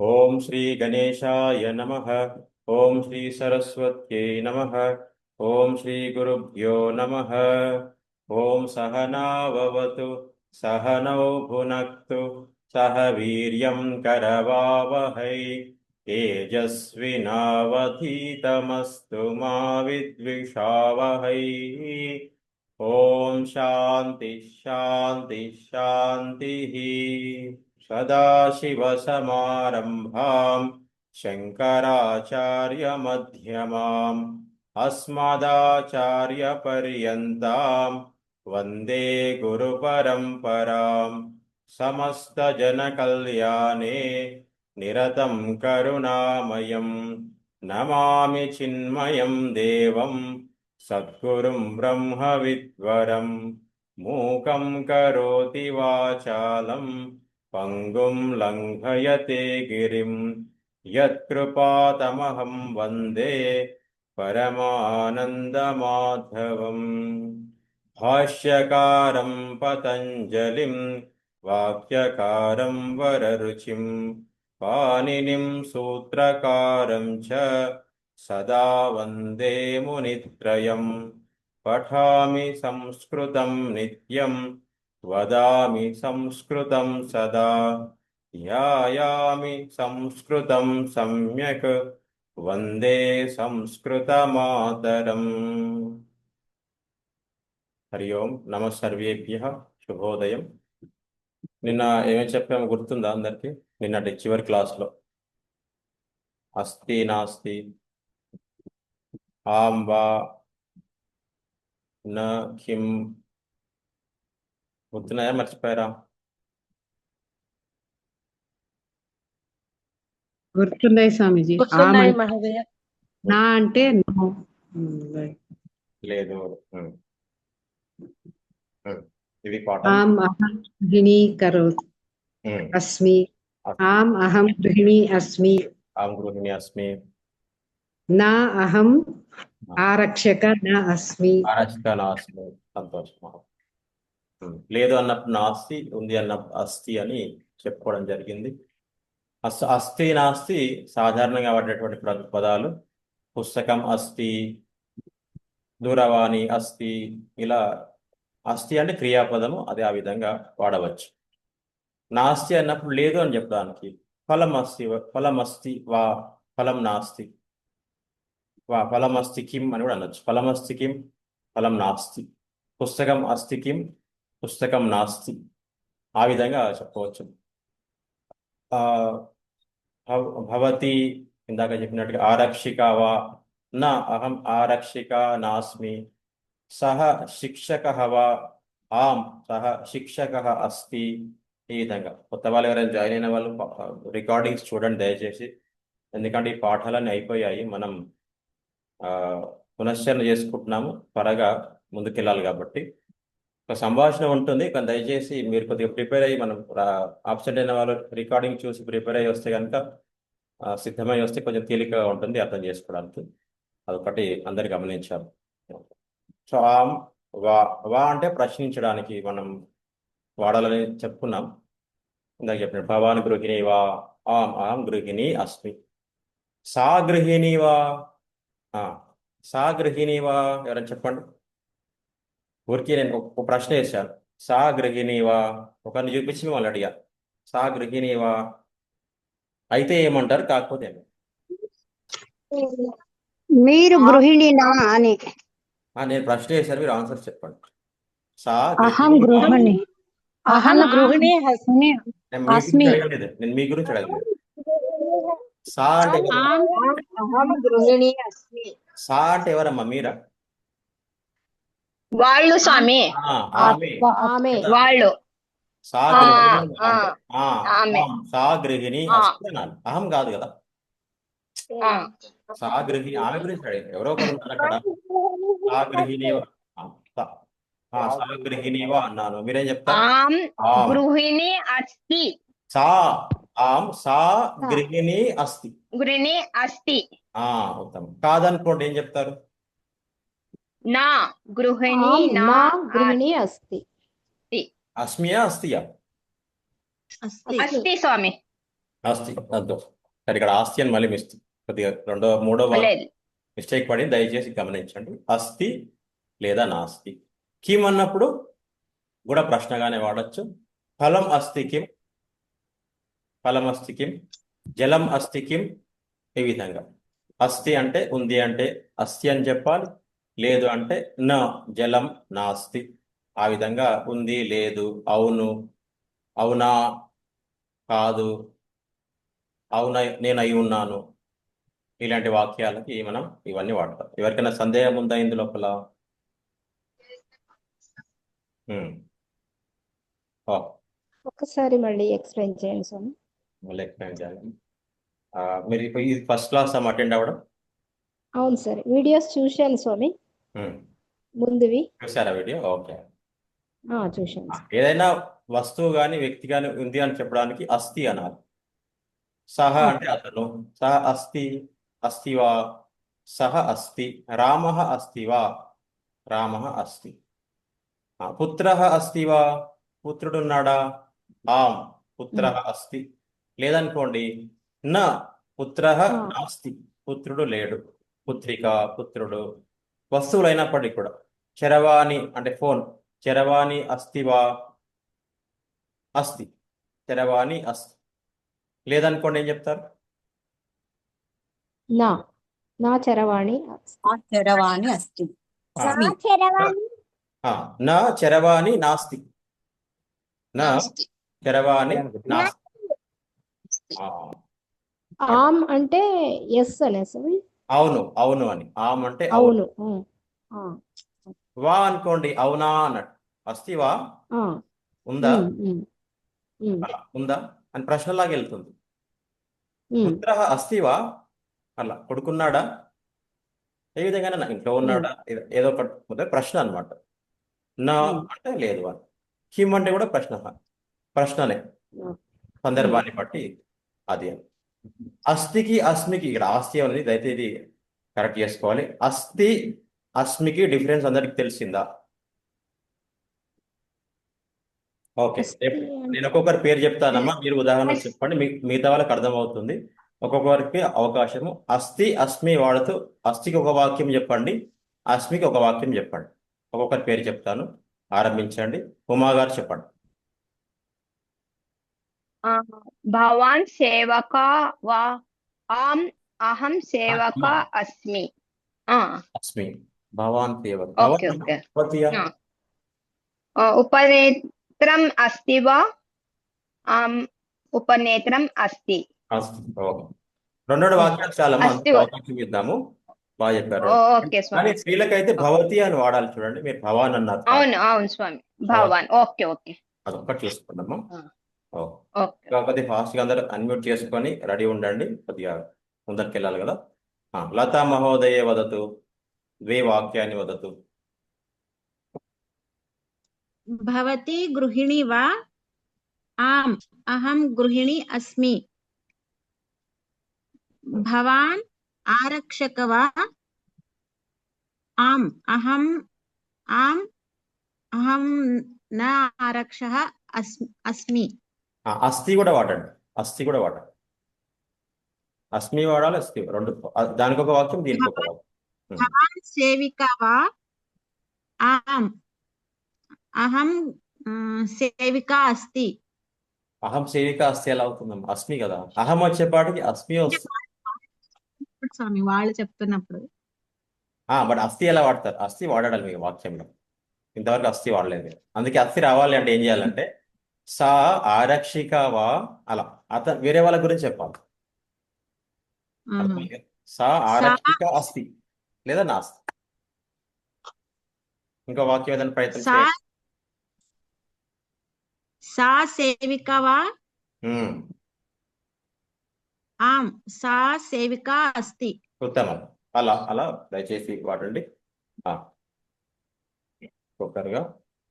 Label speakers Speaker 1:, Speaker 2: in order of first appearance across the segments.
Speaker 1: ఓం శ్రీ గణేశాయ నమః. ఓం శ్రీ సరస్వత్యై నమః. ఓం శ్రీ గురుభ్యో నమః. ఓం సహనావవతు సహనౌ భునక్తు సహ వీర్యం కరవావహై తేజస్వినావధీతమస్తు మా విద్విషావహై. ఓం శాంతి శాంతి శాంతి. సదాశివసమారంభాం శంకరాచార్యమధ్యమాం అస్మదాచార్యపర్యంతాం వందే గురుపరంపరాం. సమస్తజనకల్యాణే నిరతం కరుణామయం నమామి చిన్మయం దేవం సద్గురుం బ్రహ్మవిద్వరం. మూకం కరోతి వాచాలం పంగుం లంఘయతే గిరిం. యత్కృపాతమహం వందే పరమానందమాధవం. భాష్యకారం పతంజలిం వాక్యకారం వరరుచిం పాణినిం సూత్రకారం చ సదా వందే మునిత్రయం. పఠామి సంస్కృతం నిత్యం వదామి సంస్కృతం సదా. ధ్యాయామి సంస్కృతం సమ్యక్ వందే సంస్కృతమాతరం. హరి ఓం నమ సర్వేభ్యః. శుభోదయం. నిన్న ఏమేమి చెప్పామో గుర్తుందా అందరికి? నిన్నటి చివరి క్లాస్లో అస్తి నాస్తి, ఆం వా న కిం, గుర్తున్నాయా? మర్చిపోయారా?
Speaker 2: గుర్తున్నాయి స్వామీజీ.
Speaker 3: గుర్తున్నాయి మహోదయ.
Speaker 2: నా అంటే నో.
Speaker 1: లేదు. ఇది పాఠం.
Speaker 2: ఆం అహం గృహిణీ కరోత్ అస్మి. ఆం అహం గృహిణీ అస్మి.
Speaker 1: ఆం గృహిణి అస్మి.
Speaker 2: నా అహం ఆరక్షక న అస్మి.
Speaker 1: ఆరక్షక నాస్మి. సంతోషం. లేదు అన్నప్పుడు నాస్తి, ఉంది అన్నప్పుడు అస్తి అని చెప్పుకోవడం జరిగింది. అస్తి నాస్తి సాధారణంగా వాడేటువంటి పదాలు. పుస్తకం అస్తి, దూరవాణి అస్తి, ఇలా అస్తి అంటే క్రియాపదము, అది ఆ విధంగా వాడవచ్చు. నాస్తి అన్నప్పుడు లేదు అని చెప్పడానికి ఫలం అస్తి, ఫలం అస్తి వా, ఫలం నాస్తి వా, ఫలం అస్తి కిం అని కూడా అనొచ్చు. ఫలం అస్తి కిం, ఫలం నాస్తి. పుస్తకం అస్తి కిం, పుస్తకం నాస్తి, ఆ విధంగా చెప్పవచ్చు. భవతి ఇందాక చెప్పినట్టుగా ఆరక్షిక వా, నా అహం ఆరక్షిక నాస్మి. సహ శిక్షక వా, ఆం సహ శిక్షక అస్తి. ఈ విధంగా కొత్త వాళ్ళు ఎవరైనా జాయిన్ అయిన వాళ్ళు రికార్డింగ్స్ చూడండి దయచేసి, ఎందుకంటే ఈ పాఠాలన్నీ అయిపోయాయి. మనం పునశ్చరణ చేసుకుంటున్నాము, త్వరగా ముందుకెళ్ళాలి కాబట్టి. ఒక సంభాషణ ఉంటుంది, కానీ దయచేసి మీరు కొద్దిగా ప్రిపేర్ అయ్యి, మనం ఆబ్సెంట్ అయిన వాళ్ళు రికార్డింగ్ చూసి ప్రిపేర్ అయ్యి వస్తే కనుక, సిద్ధమై వస్తే కొంచెం తేలికగా ఉంటుంది అర్థం చేసుకోవడానికి. అదొకటి అందరు గమనించాలి. సో ఆం వా, వా అంటే ప్రశ్నించడానికి మనం వాడాలని చెప్పుకున్నాం. ఇందాక చెప్పిన భవాన్ గృహిణి వా, ఆం ఆం గృహిణి అస్మి. సా గృహిణి వా, సా గృహిణి వా, ఎవరైనా చెప్పండి. ఊరికి నేను ఒక ప్రశ్న వేశాను, సా గృహిణి వా. ఒకరిని చూపించి మిమ్మల్ని అడిగా, సా గృహిణి వా అయితే ఏమంటారు, కాకపోతే ఏమి?
Speaker 3: మీరు గృహిణినా అని.
Speaker 1: నేను ప్రశ్న వేశాను, మీరు ఆన్సర్ చెప్పండి. సా
Speaker 3: అహం
Speaker 1: గృహిణి వా.
Speaker 3: గృహిణి. అహం గృహిణి అస్మి.
Speaker 1: నేను మీ గురించి అడగలేదు, నేను మీ గురించి అడగలేదు. సా అంటే
Speaker 3: అహం గృహిణి అస్మి.
Speaker 1: సా అంటే ఎవరమ్మా? మీరా?
Speaker 3: వాళ్ళు స్వామి.
Speaker 1: ఆమె.
Speaker 3: వాళ్ళు.
Speaker 1: సా గృహిణి
Speaker 3: ఆమె.
Speaker 1: సా గృహిణి అస్మి అనాలి, అహం కాదు కదా. సా గృహిణి, ఆమె గురించి అడిగింది. ఎవరో ఒకరు ఉన్నారు అక్కడ. సా గృహిణి సా గృహిణి వా అన్నాను, మీరేం చెప్తారు?
Speaker 3: గృహిణి అస్తి.
Speaker 1: సా ఆం సా గృహిణి అస్తి.
Speaker 3: గృహిణి అస్తి.
Speaker 1: ఉత్తమం. కాదనుకోండి ఏం చెప్తారు?
Speaker 3: నా గృహిణి నా గృహిణి అస్తి.
Speaker 1: అస్మియా అస్తియా?
Speaker 3: అస్తి స్వామి.
Speaker 1: ఆస్తి అద్దు సరే, ఇక్కడ ఆస్తి అని మళ్ళీ కొద్దిగా మూడో
Speaker 3: లేదు
Speaker 1: మిస్టేక్ పడి దయచేసి గమనించండి. అస్తి లేదా నాస్తి. కిం అన్నప్పుడు కూడా ప్రశ్నగానే వాడచ్చు. ఫలం అస్తి కిం, ఫలం అస్తి కిం, జలం అస్తి కిం, ఈ విధంగా. అస్తి అంటే ఉంది అంటే అస్తి అని చెప్పాలి, లేదు అంటే న జలం నాస్తి. ఆ విధంగా ఉంది, లేదు, అవును, అవునా, కాదు, అవునా, నేను అయి ఉన్నాను, ఇలాంటి వాక్యాలకి మనం ఇవన్నీ వాడతాం. ఎవరికైనా సందేహం ఉందా ఇందు లోపల? ఓ,
Speaker 4: ఒకసారి మళ్ళీ ఎక్స్ప్లెయిన్ చేయండి స్వామి.
Speaker 1: మళ్ళీ ఎక్స్ప్లెయిన్ చేయాలి. మీరు ఇప్పుడు ఇది ఫస్ట్ క్లాస్ అటెండ్ అవ్వడం?
Speaker 4: అవును సార్, వీడియోస్ చూశాను స్వామి, ముందువి
Speaker 1: చూసారా వీడియో? ఓకే.
Speaker 4: చూశాను సార్.
Speaker 1: ఏదైనా వస్తువు కానీ వ్యక్తి కానీ ఉంది అని చెప్పడానికి అస్తి అనాలి. సహ అంటే అతను, సహ అస్తి, అస్తివా, సహ అస్తి, రామ అస్తివా, రామ అస్తి. పుత్ర అస్తివా, పుత్రుడున్నాడా? ఆం పుత్ర అస్తి. లేదనుకోండి, నా పుత్ర నాస్తి, పుత్రుడు లేడు. పుత్రిక, పుత్రుడు, వస్తువులు అయినప్పటికీ కూడా. చరవాణి అంటే ఫోన్, చరవాణి అస్తివా, అస్తి, చరవాణి అస్తి. లేదనుకోండి ఏం చెప్తారు?
Speaker 4: నా నా చరవాణి
Speaker 5: చరవాణి అస్తి.
Speaker 1: ఆ, నా చరవాణి నాస్తి, నా చరవాణి నాస్తి. ఆ,
Speaker 4: ఆమ్ అంటే ఎస్ అనే స్వామి.
Speaker 1: అవును, అవును అని. ఆమ్ అంటే అవును.
Speaker 4: అవును.
Speaker 1: వా అనుకోండి, అవునా అన్నట్టు. అస్తివా, ఉందా, అలా ఉందా అని ప్రశ్నలాగా వెళ్తుంది. పుత్ర అస్తివా, అలా కొడుకున్నాడా, ఏ విధంగా నా ఇంట్లో ఉన్నాడా, ఏదో ఒక ప్రశ్న అన్నమాట. నా అంటే లేదు అని. కిమ్ అంటే కూడా ప్రశ్ననే, సందర్భాన్ని బట్టి అది అని. అస్థికి అస్మికి, ఇక్కడ ఆస్తి అనేది దయచేసి ఇది కరెక్ట్ చేసుకోవాలి. అస్థి అస్మికి డిఫరెన్స్ అందరికి తెలిసిందా? ఓకే, నేను ఒక్కొక్కరి పేరు చెప్తానమ్మా, మీరు ఉదాహరణ చెప్పండి, మిగతా వాళ్ళకి అర్థమవుతుంది. ఒక్కొక్కరికి అవకాశము. అస్థి అస్మి వాడుతూ అస్థికి ఒక వాక్యం చెప్పండి, అస్మికి ఒక వాక్యం చెప్పండి. ఒక్కొక్కరి పేరు చెప్తాను, ఆరంభించండి. ఉమా గారు చెప్పండి.
Speaker 3: భవాన్ సేవక వా, ఆం అహం సేవక అస్మి.
Speaker 1: అస్మి, భవాన్ సేవక.
Speaker 3: Okay okay.
Speaker 1: భవతియా?
Speaker 3: ఉపనేత్రం అస్తి వా, ఆం ఉపనేత్రం అస్తి.
Speaker 1: అస్తి. ఓకే, రెండు వాక్యాలు చాలా
Speaker 3: అస్తి.
Speaker 1: అవకాశం ఇద్దాము. బాగా చెప్పారు.
Speaker 3: ఓకే
Speaker 1: కానీ
Speaker 3: స్వామి.
Speaker 1: స్త్రీలకైతే భవతి అని వాడాలి, చూడండి. మీరు భవాన్ అన్నారు.
Speaker 3: అవును స్వామి, భవాన్. Okay okay.
Speaker 1: అదొక్కటి చూసుకున్నాము.
Speaker 3: ఓకే.
Speaker 1: కాకపోతే ఫాస్ట్గా అందరూ అన్మ్యూట్ చేసుకొని రెడీ ఉండండి, కొద్దిగా ముందరికి వెళ్ళాలి కదా. లతా మహోదయ వదతు, ద్వే వాక్యాన్ని వదతు.
Speaker 6: భవతి గృహిణి వా, ఆం అహం గృహిణి అస్మి. భవాన్ ఆరక్షక వా, ఆం అహం న ఆరక్షః అస్మి.
Speaker 1: అస్థి కూడా వాడండి, అస్థి కూడా వాడండి. అస్మి వాడాలి, అస్థి, రెండు. దానికి ఒక వాక్యం, దీనికి ఒక వాక్యం.
Speaker 6: భవాన్ సేవిక వా, ఆం అహం సేవిక అస్తి.
Speaker 1: అహం సేవిక అస్థి ఎలా అవుతుందమ్మా? అస్మి కదా, అహం వచ్చేపాటికి అస్మి వస్తుంది.
Speaker 6: స్వామి వాళ్ళు చెప్తున్నప్పుడు
Speaker 1: బట్ అస్థి ఎలా వాడతారు? అస్థి వాడాలి మీకు వాక్యంలో. ఇంతవరకు అస్థి వాడలేదు మీరు. అందుకే అస్థి రావాలి అంటే ఏం చేయాలంటే, సా ఆరక్షిక వా, అలా అతను వేరే వాళ్ళ గురించి చెప్పాలి. సా ఆరక్షిక అస్తి లేదా నాస్తి. ఇంకో వాక్యం ఏదైనా ప్రయత్నం చేయండి.
Speaker 6: సా సేవిక వా, ఆం సా సేవిక అస్తి.
Speaker 1: ఉత్తమం. అలా అలా దయచేసి వాడండి. ఒక్కొక్కరుగా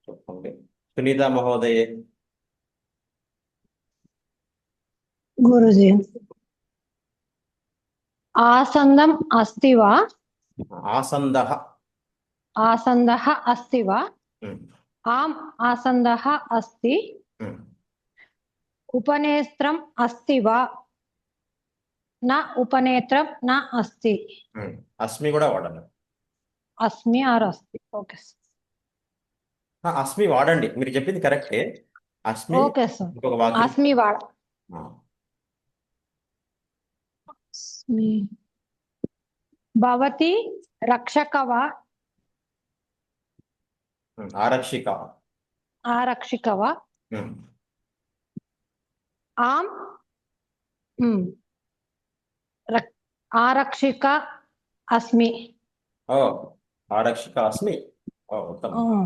Speaker 1: చెప్పండి. సునీత మహోదయే.
Speaker 2: గురుజీ
Speaker 7: ఆసందం అస్తి వా,
Speaker 1: ఆసందః.
Speaker 7: ఆసందః అస్తి వా, ఆం ఆసందః అస్తి. ఉపనేత్రం అస్తి వా, न उपनेत्रं न अस्ति
Speaker 1: అస్మి కూడా వాడండి.
Speaker 7: अस्मि आर् अस्ति ओके
Speaker 1: అస్మి వాడండి, మీరు చెప్పింది కరెక్టే. అస్మి
Speaker 7: ओके सर
Speaker 1: ఇంకొక వాక్యం.
Speaker 7: अस्मि वाड
Speaker 1: ఆ,
Speaker 7: अस्मि भवती रक्षक वा
Speaker 1: ఆరక్షిక.
Speaker 7: आरक्षिक वा
Speaker 1: ఉమ్,
Speaker 7: आम् आरक्षिक अस्मि
Speaker 1: ఓ ఆరక్షిక అస్మి. ఓ ఉత్తమం.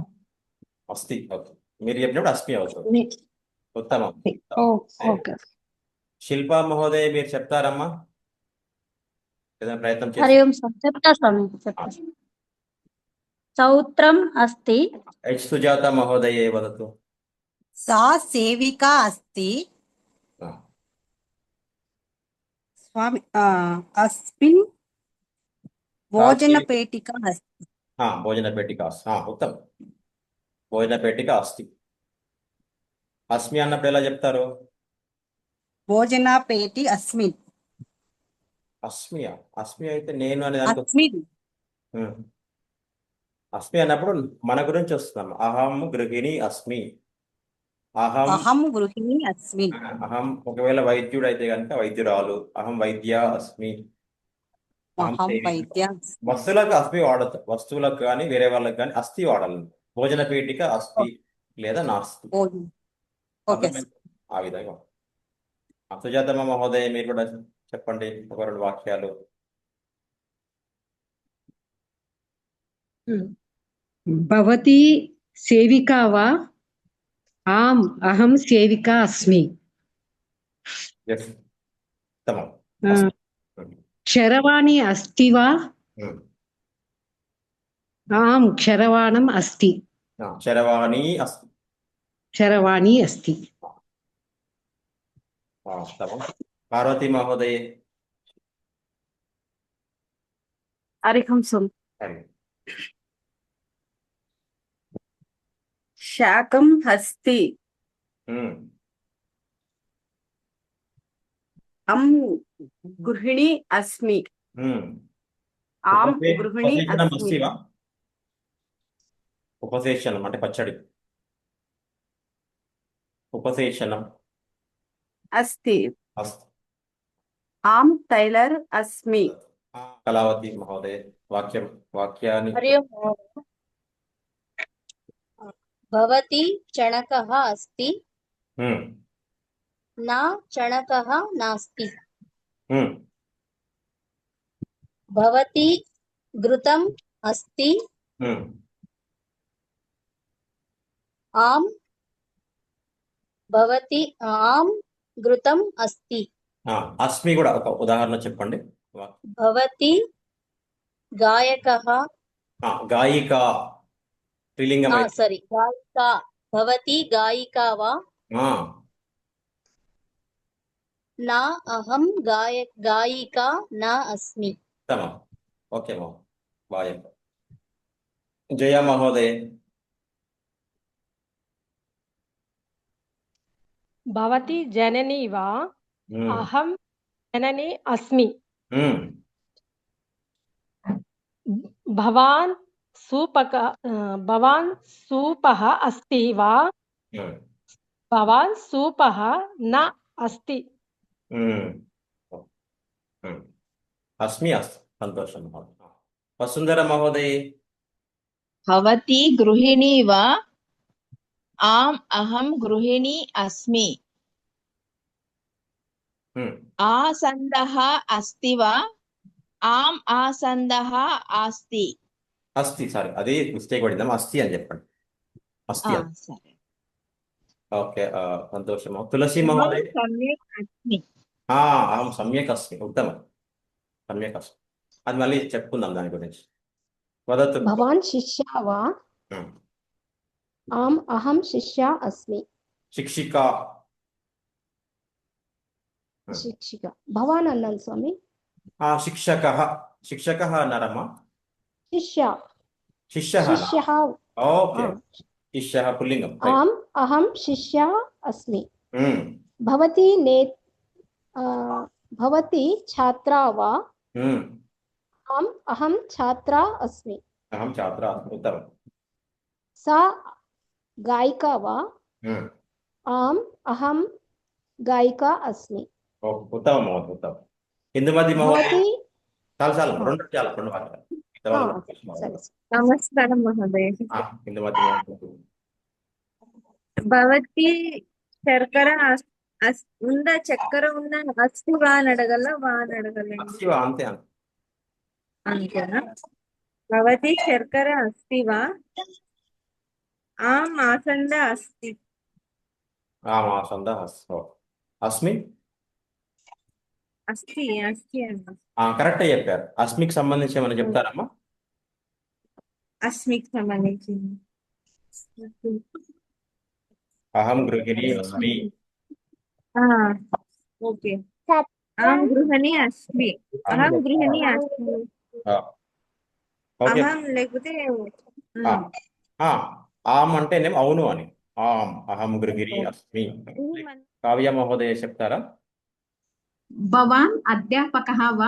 Speaker 1: అస్తి అవుతుంది, మీరు చెప్పినప్పుడు అస్మి అవుతుంది. ఉత్తమం.
Speaker 7: ఓకే
Speaker 1: శిల్పా మహోదయ మీరు చెప్తారమ్మా, ఏదైనా ప్రయత్నం
Speaker 5: హరి
Speaker 1: చేసి.
Speaker 5: ఓం స్వామి. చెప్తా స్వామి, చెప్తా. చౌత్రం అస్తి.
Speaker 1: హెచ్ సుజాత మహోదయే వదతు.
Speaker 5: सा सेविका अस्ति
Speaker 1: ఆ,
Speaker 5: स्वामि अस्मिन् भोजनपेटिका अस्ति
Speaker 1: భోజన పేటిక ఉత్తమం. భోజన పేటిక అస్తి. అస్మి అన్నప్పుడు ఎలా చెప్తారు?
Speaker 5: भोजनपेटि अस्मिन्
Speaker 1: అస్మియా? అస్మి అయితే నేను అనే దానికి
Speaker 5: अस्मिन्
Speaker 1: ఉమ్. అస్మి అన్నప్పుడు మన గురించి వస్తున్నాం. అహం గృహిణి అస్మి. అహం
Speaker 5: अहं गृहिणी अस्मिन्
Speaker 1: అహం ఒకవేళ వైద్యుడు అయితే కనుక వైద్యురాలు. అహం వైద్య అస్మి. అహం
Speaker 5: अहं
Speaker 1: సేవిక.
Speaker 5: वैद्या
Speaker 1: వస్తువులకు అస్మి వాడదు, వస్తువులకు కానీ వేరే వాళ్ళకి కానీ అస్థి వాడాలి. భోజన పీఠిక అస్తి లేదా నాస్తి.
Speaker 5: भोजन ఓకే
Speaker 1: ఆ విధంగా. సుజాతమ్మ మహోదయ మీరు కూడా చెప్పండి ఒక రెండు వాక్యాలు.
Speaker 2: భవతి సేవికా వా? ఆమ్ అహం సేవికా అస్మి.
Speaker 1: Yes. ఉత్తమం.
Speaker 2: ఆ, క్షరవాణి అస్తి వా?
Speaker 1: ఉమ్.
Speaker 2: ఆమ్ క్షరవాణం అస్తి.
Speaker 1: శరవాణి అస్తి.
Speaker 2: క్షరవాణి అస్తి.
Speaker 1: ఉత్తమం. పార్వతీ మహోదయ.
Speaker 8: అరిహంసం
Speaker 1: హరి.
Speaker 8: శాకం హస్తి
Speaker 1: ఉమ్.
Speaker 8: అం గృహిణి అస్మి
Speaker 1: ఉమ్.
Speaker 8: ఆం
Speaker 1: ఉపసే-
Speaker 8: గృహిణి
Speaker 1: ఉపసేచనం
Speaker 8: అస్మి
Speaker 1: అస్తివా? ఉపసేచనం అంటే పచ్చడి. ఉపసేచనం
Speaker 8: అస్తి
Speaker 1: అస్తి.
Speaker 8: ఆం టైలర్ అస్మి
Speaker 1: కళావతి మహోదయ వాక్యాన్ని.
Speaker 9: हरि ओम् भवती चणकः अस्ति
Speaker 1: ఉమ్.
Speaker 9: न चणकः नास्ति
Speaker 1: ఉమ్.
Speaker 9: भवती घृतम् अस्ति
Speaker 1: ఉమ్.
Speaker 9: आम् भवती आम् घृतम् अस्ति
Speaker 1: అస్మి కూడా ఒక ఉదాహరణ చెప్పండి.
Speaker 9: भवती गायकः
Speaker 1: గాయిక స్త్రీలింగం అయితే.
Speaker 9: सॉरी गायिका भवती गायिका वा
Speaker 1: ఆ,
Speaker 9: न अहं गायिका न अस्मि
Speaker 1: ఉత్తమం. ఓకే మా బాయ్. జయ మహోదయ.
Speaker 7: भवती जननी वा
Speaker 1: ఉమ్.
Speaker 7: अहं जननी अस्मि
Speaker 1: ఉమ్.
Speaker 7: भवान् सूपः अस्ति वा
Speaker 1: ఉమ్.
Speaker 7: भवान् सूपः न अस्ति
Speaker 1: ఉమ్. ఉమ్. అస్మి అస్తి. సంతోషం మహోదయ. వసుంధర మహోదయ.
Speaker 10: भवती गृहिणी वा आम् अहं गृहिणी अस्मि
Speaker 1: ఉమ్.
Speaker 10: आसन्दः अस्ति वा आम् आसन्दः अस्ति
Speaker 1: అస్తి. సారీ, అది మిస్టేక్ పడిందాం. అస్తి అని చెప్పండి. అస్తి అని.
Speaker 10: సరే
Speaker 1: ఓకే, సంతోషం. తులసి మహోదయ.
Speaker 10: सम्यक् अस्मि
Speaker 1: అహం సమ్యక్ అస్మి. ఉత్తమం. సమ్యక్ అస్మి. అది మళ్ళీ చెప్పుకుందాం దాని గురించి. వదతు.
Speaker 4: भवान् शिष्या वा
Speaker 1: ఉమ్.
Speaker 4: आम् अहं शिष्या अस्मि
Speaker 1: శిక్షిక.
Speaker 4: शिक्षिका भवान् అన్నాను స్వామి
Speaker 1: శిక్షక. శిక్షక అన్నారమ్మా.
Speaker 4: शिष्या
Speaker 1: శిష్య.
Speaker 4: शिष्यः
Speaker 1: ఓకే. శిష్య పుల్లింగం.
Speaker 4: आम् अहं शिष्या अस्मि
Speaker 1: ఉమ్.
Speaker 4: भवती భవతి ఛాత్రా వా
Speaker 1: ఉమ్,
Speaker 4: ఆమ్ అహం ఛాత్రా అస్మి
Speaker 1: అహం ఛాత్ర ఉత్తమం.
Speaker 4: సా గాయికా వా
Speaker 1: ఉమ్,
Speaker 4: ఆమ్ అహం గాయికా అస్మి
Speaker 1: ఉత్తమం మహోదయ, ఉత్తమం. ఇందుమతి మహోదయ
Speaker 4: భవతి
Speaker 1: చాలు చాలు, రెండు చాలు, రెండు వాక్యాలు.
Speaker 4: ఓకే సరే
Speaker 11: నమస్కారం మహోదయ.
Speaker 1: ఇందుమతి మహోదయ.
Speaker 11: భవతి శర్కర ఉందా, చక్కెర ఉందా, అస్తి వా అని అడగల, వా అని అడగలేండి,
Speaker 1: శివ అంతే అంతే.
Speaker 11: అంతేనా? భవతి శర్కర అస్తి వా ఆమ్ ఆసంద అస్తి.
Speaker 1: మా సంద అస్మి
Speaker 11: అస్తి అస్తి అన్న
Speaker 1: కరెక్ట్ చెప్పారు. అస్మికి సంబంధించి ఏమైనా చెప్తారమ్మా?
Speaker 11: అస్మికి సంబంధించింది.
Speaker 1: అహం గృహిణి అస్మి.
Speaker 11: ఆ, ఓకే. అహం గృహిణి అస్మి. అహం గృహిణి అస్మి.
Speaker 1: ఆ, ఓకే.
Speaker 11: అహం లేకపోతే
Speaker 1: ఆమ్ అంటేనేమో అవును అని. ఆమ్ అహం గృహిణి అస్మి. కావ్య మహోదయ చెప్తారా?
Speaker 6: భవాన్ అధ్యాపకः వా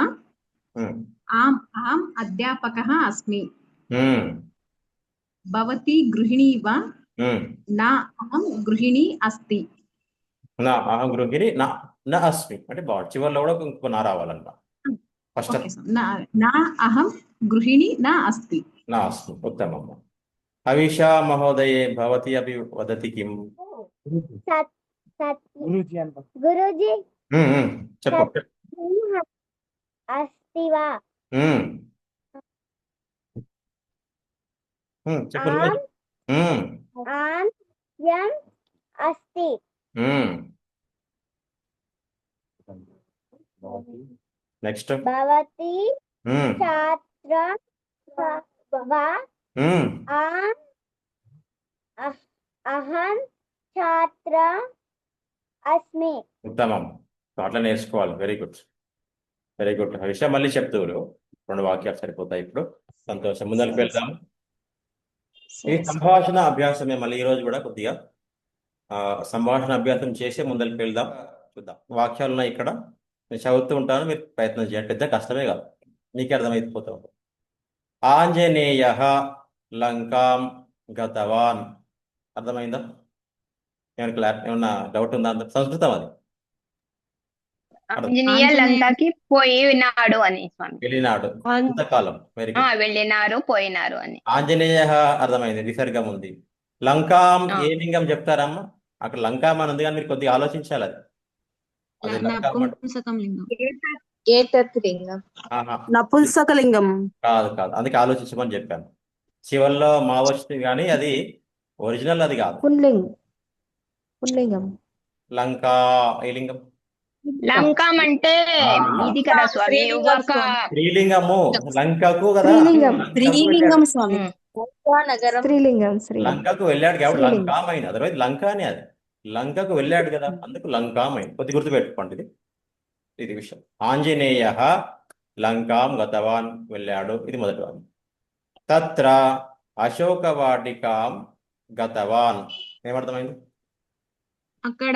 Speaker 1: ఉమ్,
Speaker 6: ఆమ్ అహం అధ్యాపకः అస్మి
Speaker 1: ఉమ్,
Speaker 6: భవతి గృహిణీ వా
Speaker 1: ఉమ్.
Speaker 6: నా అహం గృహిణీ అస్తి
Speaker 1: నా అహం గృహిణి నా నా అస్మి అంటే బాగుంది. చివరిలో కూడా ఇంకో నా రావాలన్నమాట. First
Speaker 6: okay sir. నా అహం గృహిణీ నా అస్తి
Speaker 1: నా అస్మి. ఉత్తమం. హవిషా మహోదయే భవతి అపి వదతి కిం?
Speaker 9: గురూజీ
Speaker 1: చెప్పు.
Speaker 9: అస్తి వా
Speaker 1: ఉమ్, చెప్పు.
Speaker 9: ఆమ్
Speaker 1: ఉమ్,
Speaker 9: ఆమ్ యం అస్తి
Speaker 1: ఉమ్. నెక్స్ట్.
Speaker 9: భవతి
Speaker 1: ఉమ్,
Speaker 9: ఛాత్ర వా
Speaker 1: ఉమ్.
Speaker 9: ఆమ్ అహం ఛాత్ర అస్మి
Speaker 1: ఉత్తమం. అట్లా నేర్చుకోవాలి. Very good, very good. Havisha మళ్ళీ చెప్తూరు, రెండు వాక్యాలు సరిపోతాయి ఇప్పుడు. సంతోషం. ముందరికి వెళ్దాం. ఈ సంభాషణ అభ్యాసమే మళ్ళీ ఈ రోజు కూడా కొద్దిగా సంభాషణ అభ్యాసం చేసే ముందరికి వెళ్దాం. చూద్దాం. వాక్యాలు ఉన్నాయి ఇక్కడ, నేను చదువుతూ ఉంటాను, మీరు ప్రయత్నం చేయండి. పెద్ద కష్టమే కాదు, మీకే అర్థమైపోతూ ఉంటుంది. ఆంజనేయ లంకాం గతవాన్. అర్థమైందా? ఏమన్నా డౌట్ ఉందా? అంత సంస్కృతం అది.
Speaker 3: ఆంజనేయ లంకకి పోయినాడు అని స్వామి.
Speaker 1: వెళ్ళినాడు ఇంతకాలం. Very good.
Speaker 3: వెళ్ళినారు పోయినారు అని.
Speaker 1: ఆంజనేయ అర్థమైంది, విసర్గం ఉంది. లంకాం ఏ లింగం చెప్తారమ్మా? అక్కడ లంకాం అని ఉంది కానీ మీరు కొద్దిగా ఆలోచించాలి. అది లంకాం
Speaker 6: నపుంసకం లింగం.
Speaker 11: ఏతత్లింగం.
Speaker 1: ఆహా,
Speaker 8: నపుంసకలింగం.
Speaker 1: కాదు కాదు, అందుకే ఆలోచించమని చెప్పాను. చివరిలో మా వచ్చింది కానీ అది ఒరిజినల్ అది కాదు.
Speaker 4: పుల్లింగం.
Speaker 1: లంకా ఏ లింగం?
Speaker 3: లంకం అంటే ఇది కదా స్వామి, ఒక
Speaker 1: స్త్రీలింగము. లంకకు కదా,
Speaker 5: స్త్రీలింగం స్వామి.
Speaker 4: స్త్రీలింగం.
Speaker 1: లంకకు వెళ్ళాడు కాబట్టి లంకామైంది. అదర్వైజ్ లంకా అని అది. లంకకు వెళ్ళాడు కదా, అందుకు లంకామైంది. కొద్ది గుర్తు పెట్టుకోండి, ఇది విషయం. ఆంజనేయ లంకాం గతవాన్, వెళ్ళాడు. ఇది మొదటి వాక్యం. తత్ర అశోకవాటికాం గతవాన్. ఏమర్థమైంది?
Speaker 6: అక్కడ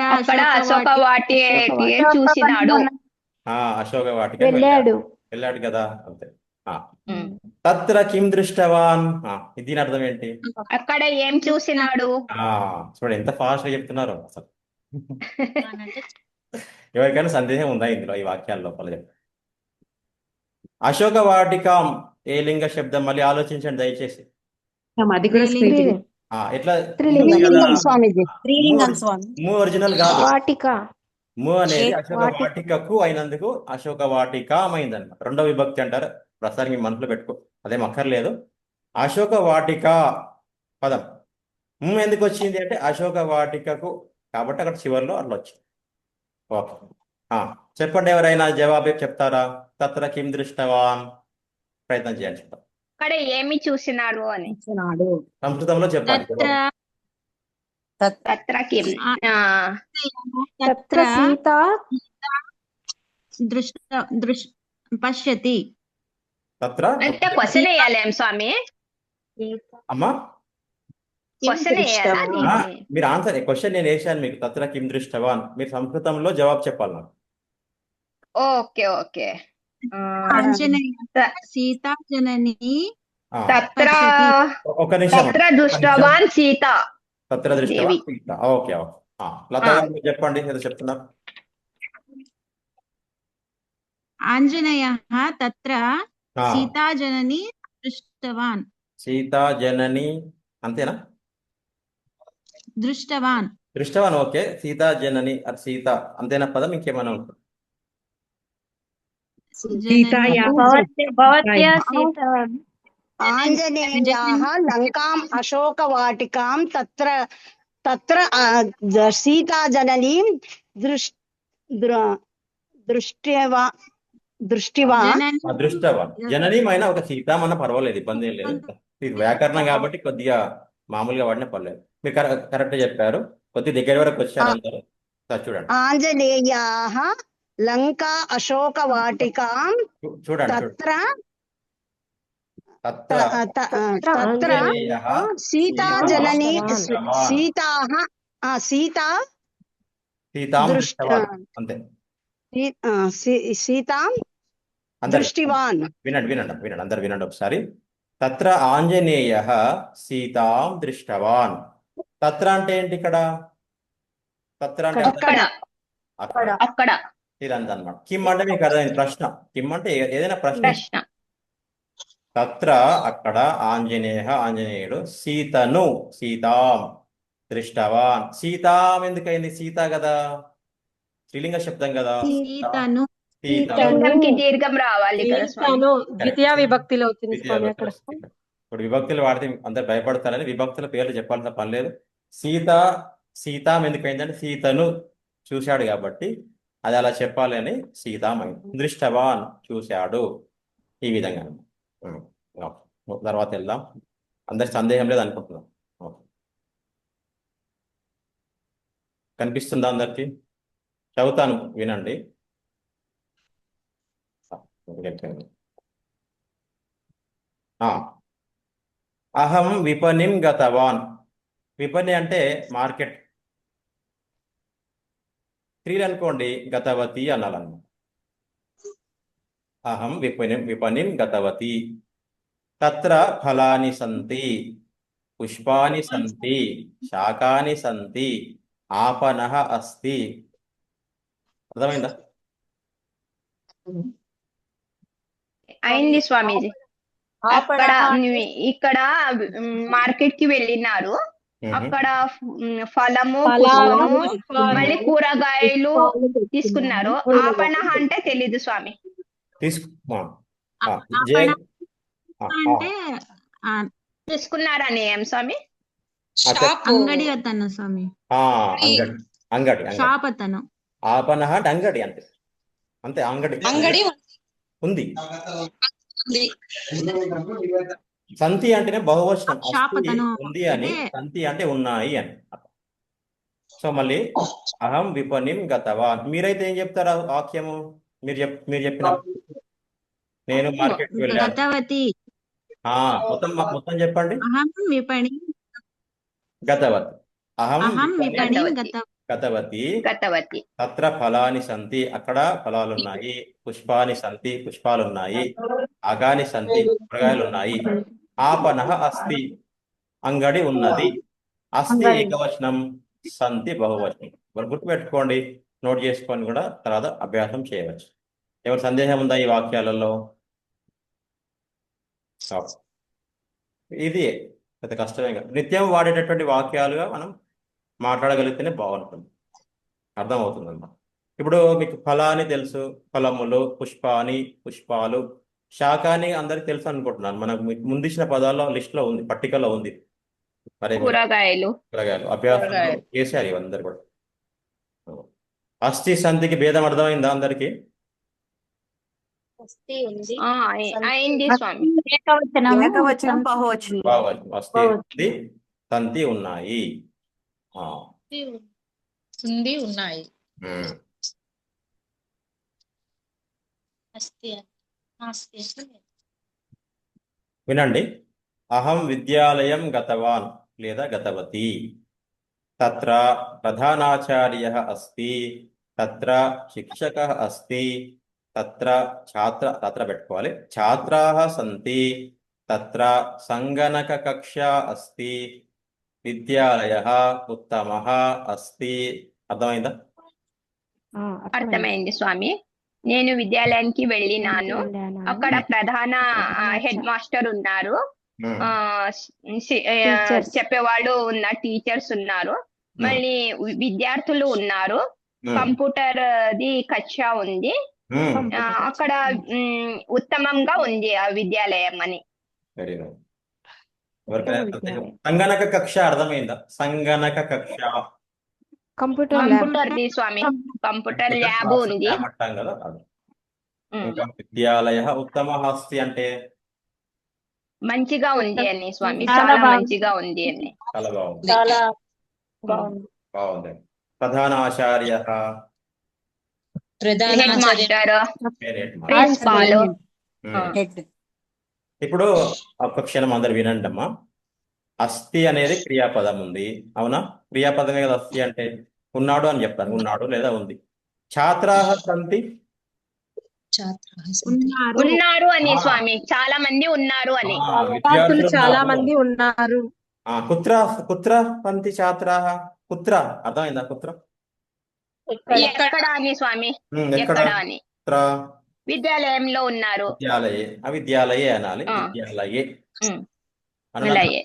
Speaker 3: అశోక వాటిక చూసినాడు.
Speaker 1: అశోక వాటిక వెళ్ళాడు కదా, అంతే. తత్ర కిం దృష్టవాన్, దీని అర్థం ఏంటి?
Speaker 3: అక్కడ ఏం చూసినాడు?
Speaker 1: చూడండి ఎంత ఫాస్ట్ గా చెప్తున్నారు అసలు. ఎవరికైనా సందేహం ఉందా ఇందులో, ఈ వాక్యాల లోపల? అశోక వాటికం ఏ లింగ శబ్దం? మళ్ళీ ఆలోచించండి దయచేసి.
Speaker 2: అది కూడా స్త్రీలింగం.
Speaker 1: ఎట్లా?
Speaker 5: స్త్రీలింగం స్వామి.
Speaker 1: ము ఒరిజినల్ కాదు.
Speaker 4: వాటిక.
Speaker 1: ము అనేది అశోక వాటికకు అయినందుకు అశోక వాటిక అయిందన్నమాట. రెండవ విభక్తి అంటారు. ప్రస్తుతానికి మీ మనసులో పెట్టుకో, అదేం అక్కర్లేదు. అశోక వాటిక పదం ము ఎందుకు వచ్చింది అంటే అశోక వాటికకు, కాబట్టి అక్కడ చివరిలో అట్లా వచ్చింది. ఓకే, చెప్పండి. ఎవరైనా జవాబు చెప్తారా? తత్ర కిం దృష్టవాన్, ప్రయత్నం చేయాలి. చెప్తాం.
Speaker 3: అక్కడ ఏమి చూసినాడు అని
Speaker 1: సంస్కృతంలో చెప్పాలి.
Speaker 3: తత్ర కిం
Speaker 4: తత్ర సీత
Speaker 6: పశ్యతి.
Speaker 1: తత్ర
Speaker 3: అంటే క్వశ్చన్ వేయాలి ఏం స్వామి?
Speaker 1: అమ్మా
Speaker 3: క్వశ్చన్ వేయాలా?
Speaker 1: మీరు ఆన్సర్ క్వశ్చన్ నేను వేసాను మీకు. తత్ర కిం దృష్టవాన్, మీరు సంస్కృతంలో జవాబు చెప్పాలి నాకు.
Speaker 3: ఓకే ఓకే
Speaker 6: ఆంజనేయ సీతా జనని
Speaker 1: ఆ,
Speaker 3: తత్ర
Speaker 1: ఒక నిమిషం
Speaker 3: తత్ర దృష్టవాన్ సీత
Speaker 1: తత్ర దృష్ట్యా
Speaker 3: దేవి.
Speaker 1: సీత. Okay okay. లత గారు మీరు చెప్పండి, ఏదో చెప్తున్నారు.
Speaker 6: ఆంజనేయ తత్ర
Speaker 1: ఆ,
Speaker 6: సీతా జనని దృష్టవాన్
Speaker 1: సీతా జనని అంతేనా?
Speaker 6: దృష్టవాన్
Speaker 1: దృష్టవాన్ ఓకే. సీతా జనని అది సీత అంతేనా పదం, ఇంకేమైనా ఉంటుంది?
Speaker 2: సీతాయాः
Speaker 11: భవత్యా సీత
Speaker 5: ఆంజనేయాः లంకాం అశోకవాటికాం తత్ర తత్ర సీతాజననీం దృష్ట్యవా దృష్టివాన్
Speaker 1: అదృష్టవాన్ జననీమైన ఒక సీతామన్న పర్వాలేదు, ఇబ్బంది ఏం లేదు. ఇది వ్యాకరణం కాబట్టి కొద్దిగా మామూలుగా వాడినా పర్లేదు. మీరు కరెక్ట్ చెప్పారు. కొద్ది దగ్గర వరకు వచ్చారు అందరూ. చూడండి
Speaker 5: ఆంజనేయాः లంకా అశోకవాటికాం
Speaker 1: చూడండి
Speaker 5: తత్ర
Speaker 1: తత్ర
Speaker 5: తత్ర
Speaker 1: ఆంజనేయః
Speaker 5: సీతాజననీ
Speaker 1: దృష్టవాన్.
Speaker 5: సీతాః సీతా
Speaker 1: సీతాం
Speaker 5: దృష్ట
Speaker 1: దృష్టవాన్ అంతే.
Speaker 5: సీతాం
Speaker 1: అందరు
Speaker 5: దృష్టివాన్
Speaker 1: వినండి వినండి వినండి, అందరు వినండి ఒకసారి. తత్ర ఆంజనేయః సీతాం దృష్టవాన్. తత్ర అంటే ఏంటి ఇక్కడ? తత్ర అంటే
Speaker 3: అక్కడ
Speaker 1: అక్కడ
Speaker 3: అక్కడ
Speaker 1: ఇదంతా అన్నమాట. కిమ్ అంటే మీకు అర్థమైంది, ప్రశ్న. కిమ్ అంటే ఏదైనా ప్రశ్న.
Speaker 3: ప్రశ్న.
Speaker 1: తత్ర అక్కడ ఆంజనేయ ఆంజనేయుడు సీతను సీతాం దృష్టవాన్. సీతాం ఎందుకైంది? సీత కదా, స్త్రీలింగ శబ్దం కదా.
Speaker 6: సీతను
Speaker 1: సీత
Speaker 3: లింగంకి దీర్ఘం రావాలి కదా స్వామి.
Speaker 7: సీతను ద్వితీయ విభక్తిలో వచ్చింది
Speaker 1: ద్వితీయ
Speaker 7: స్వామి
Speaker 1: విభక్తి
Speaker 7: అక్కడ.
Speaker 1: వస్తుంది. ఇప్పుడు విభక్తులు వాడితే అందరు భయపడతారని విభక్తుల పేర్లు చెప్పాల్సిన పని లేదు. సీత సీతాం ఎందుకైందంటే సీతను చూశాడు కాబట్టి అది అలా చెప్పాలి అని సీతామైంది. దృష్టవాన్ చూశాడు, ఈ విధంగా. తర్వాత వెళ్దాం. అందరికి సందేహం లేదు అనుకుంటున్నాం. కనిపిస్తుందా అందరికి? చదువుతాను వినండి. అహం విపణిం గతవాన్. విపణి అంటే మార్కెట్. స్త్రీలు అనుకోండి గతవతి అనాలన్నమాట. అహం విపణిం గతవతి. తత్ర ఫలాని సంతి, పుష్పాని సంతి, శాకాని సంతి, ఆపనః అస్తి. అర్థమైందా?
Speaker 3: అయింది స్వామీజీ. అక్కడ ఇక్కడ మార్కెట్ కి వెళ్ళినారు. అక్కడ ఫలము, పుష్పము, మళ్ళీ కూరగాయలు తీసుకున్నారు. ఆపణ అంటే తెలీదు స్వామి.
Speaker 6: అంటే
Speaker 3: తీసుకున్నారని ఏం స్వామి?
Speaker 6: అంగడి అతను స్వామి,
Speaker 1: అంగడి అంగడి
Speaker 6: షాప్ అతను.
Speaker 1: ఆపన అంటే అంగడి అంతే అంతే. అంగడి ఉంది. సంతి అంటేనే బహువచనం.
Speaker 6: షాప్
Speaker 1: అస్తి
Speaker 6: అతను
Speaker 1: ఉంది అని, సంతి అంటే ఉన్నాయి అని. సో మళ్ళీ అహం విపణిం గతవాన్. మీరైతే ఏం చెప్తారు వాక్యము? మీరు చెప్పిన నేను మార్కెట్ వెళ్ళాను.
Speaker 6: గతవతి.
Speaker 1: మొత్తం చెప్పండి.
Speaker 6: అహం విపణి
Speaker 1: గతవతి. అహం
Speaker 6: విపణి
Speaker 1: గతవతి.
Speaker 3: గతవతి.
Speaker 1: తత్ర ఫలాని సంతి, అక్కడ ఫలాలు ఉన్నాయి. పుష్పాని సంతి, పుష్పాలు ఉన్నాయి. అగాని సంతి, కూరగాయలు ఉన్నాయి. ఆపనః అస్తి, అంగడి ఉన్నది. అస్తి ఏకవచనం, సంతి బహువచనం. మరి గుర్తుపెట్టుకోండి, నోట్ చేసుకొని కూడా తర్వాత అభ్యాసం చేయవచ్చు. ఎవరి సందేహం ఉందా ఈ వాక్యాలలో? ఇది పెద్ద కష్టమే కాదు. నిత్యం వాడేటటువంటి వాక్యాలుగా మనం మాట్లాడగలిగితేనే బాగుంటుంది, అర్థమవుతుంది అన్నమాట. ఇప్పుడు మీకు ఫలాని తెలుసు, ఫలములు, పుష్పాని పుష్పాలు, శాకాని అందరికి తెలుసు అనుకుంటున్నాను. మనకు ముందు ఇచ్చిన పదాల్లో లిస్ట్లో ఉంది, పట్టికలో ఉంది. మరి
Speaker 3: కూరగాయలు
Speaker 1: అభ్యాసం చేశారు ఇవందరు కూడా. అస్థి సంధికి భేదం అర్థమైందా అందరికి?
Speaker 3: అయింది స్వామి.
Speaker 8: ఏకవచనం బహువచనం.
Speaker 1: అస్థి ఉంది, సంతి ఉన్నాయి.
Speaker 10: ఉంది ఉన్నాయి.
Speaker 1: వినండి. అహం విద్యాలయం గతవాన్ లేదా గతవతి. తత్ర ప్రధానాచార్యః అస్తి, తత్ర శిక్షకः అస్తి, తత్ర తత్ర పెట్టుకోవాలి. ఛాత్రాः సంతి తత్ర సంగణక కక్ష అస్తి విద్యాలయः ఉత్తమः అస్తి. అర్థమైందా?
Speaker 3: అర్థమైంది స్వామి. నేను విద్యాలయానికి వెళ్ళినాను. అక్కడ ప్రధాన హెడ్ మాస్టర్ ఉన్నారు, చెప్పేవాళ్ళు టీచర్స్ ఉన్నారు, మళ్ళీ విద్యార్థులు ఉన్నారు, కంప్యూటర్ ది కక్ష ఉంది. అక్కడ ఉత్తమంగా ఉంది ఆ విద్యాలయం అని.
Speaker 1: Very good. సంగణక కక్ష అర్థమైందా? సంగణక కక్ష
Speaker 3: కంప్యూటర్ ది స్వామి, కంప్యూటర్ ల్యాబ్ ఉంది.
Speaker 1: అంటాం కదా అది. ఇంకా విద్యాలయ ఉత్తమः అస్తి అంటే
Speaker 3: మంచిగా ఉంది అని స్వామి, చాలా మంచిగా ఉంది అని.
Speaker 1: చాలా బాగుంది, బాగుంది. ప్రధానాచార్యः
Speaker 3: హెడ్ మాస్టర్,
Speaker 1: హెడ్
Speaker 3: ప్రిన్సిపాల్.
Speaker 1: ఇప్పుడు ఒక క్షణం అందరు వినండి అమ్మా. అస్థి అనేది క్రియాపదం ఉంది, అవునా? క్రియాపదమే కదా అస్థి అంటే. ఉన్నాడు అని చెప్తాను, ఉన్నాడు లేదా ఉంది. ఛాత్రాः సంతి
Speaker 3: ఉన్నారు అని స్వామి, చాలా మంది ఉన్నారు అని.
Speaker 7: విద్యార్థులు చాలా మంది ఉన్నారు.
Speaker 1: కుత్ర కుత్ర సంతి ఛాత్రాः కుత్ర. అర్థమైందా? కుత్ర
Speaker 3: ఎక్కడ అని స్వామి, ఎక్కడ అని. విద్యాలయంలో ఉన్నారు.
Speaker 1: విద్యాలయే, అవిద్యాలయే అనాలి. విద్యాలయే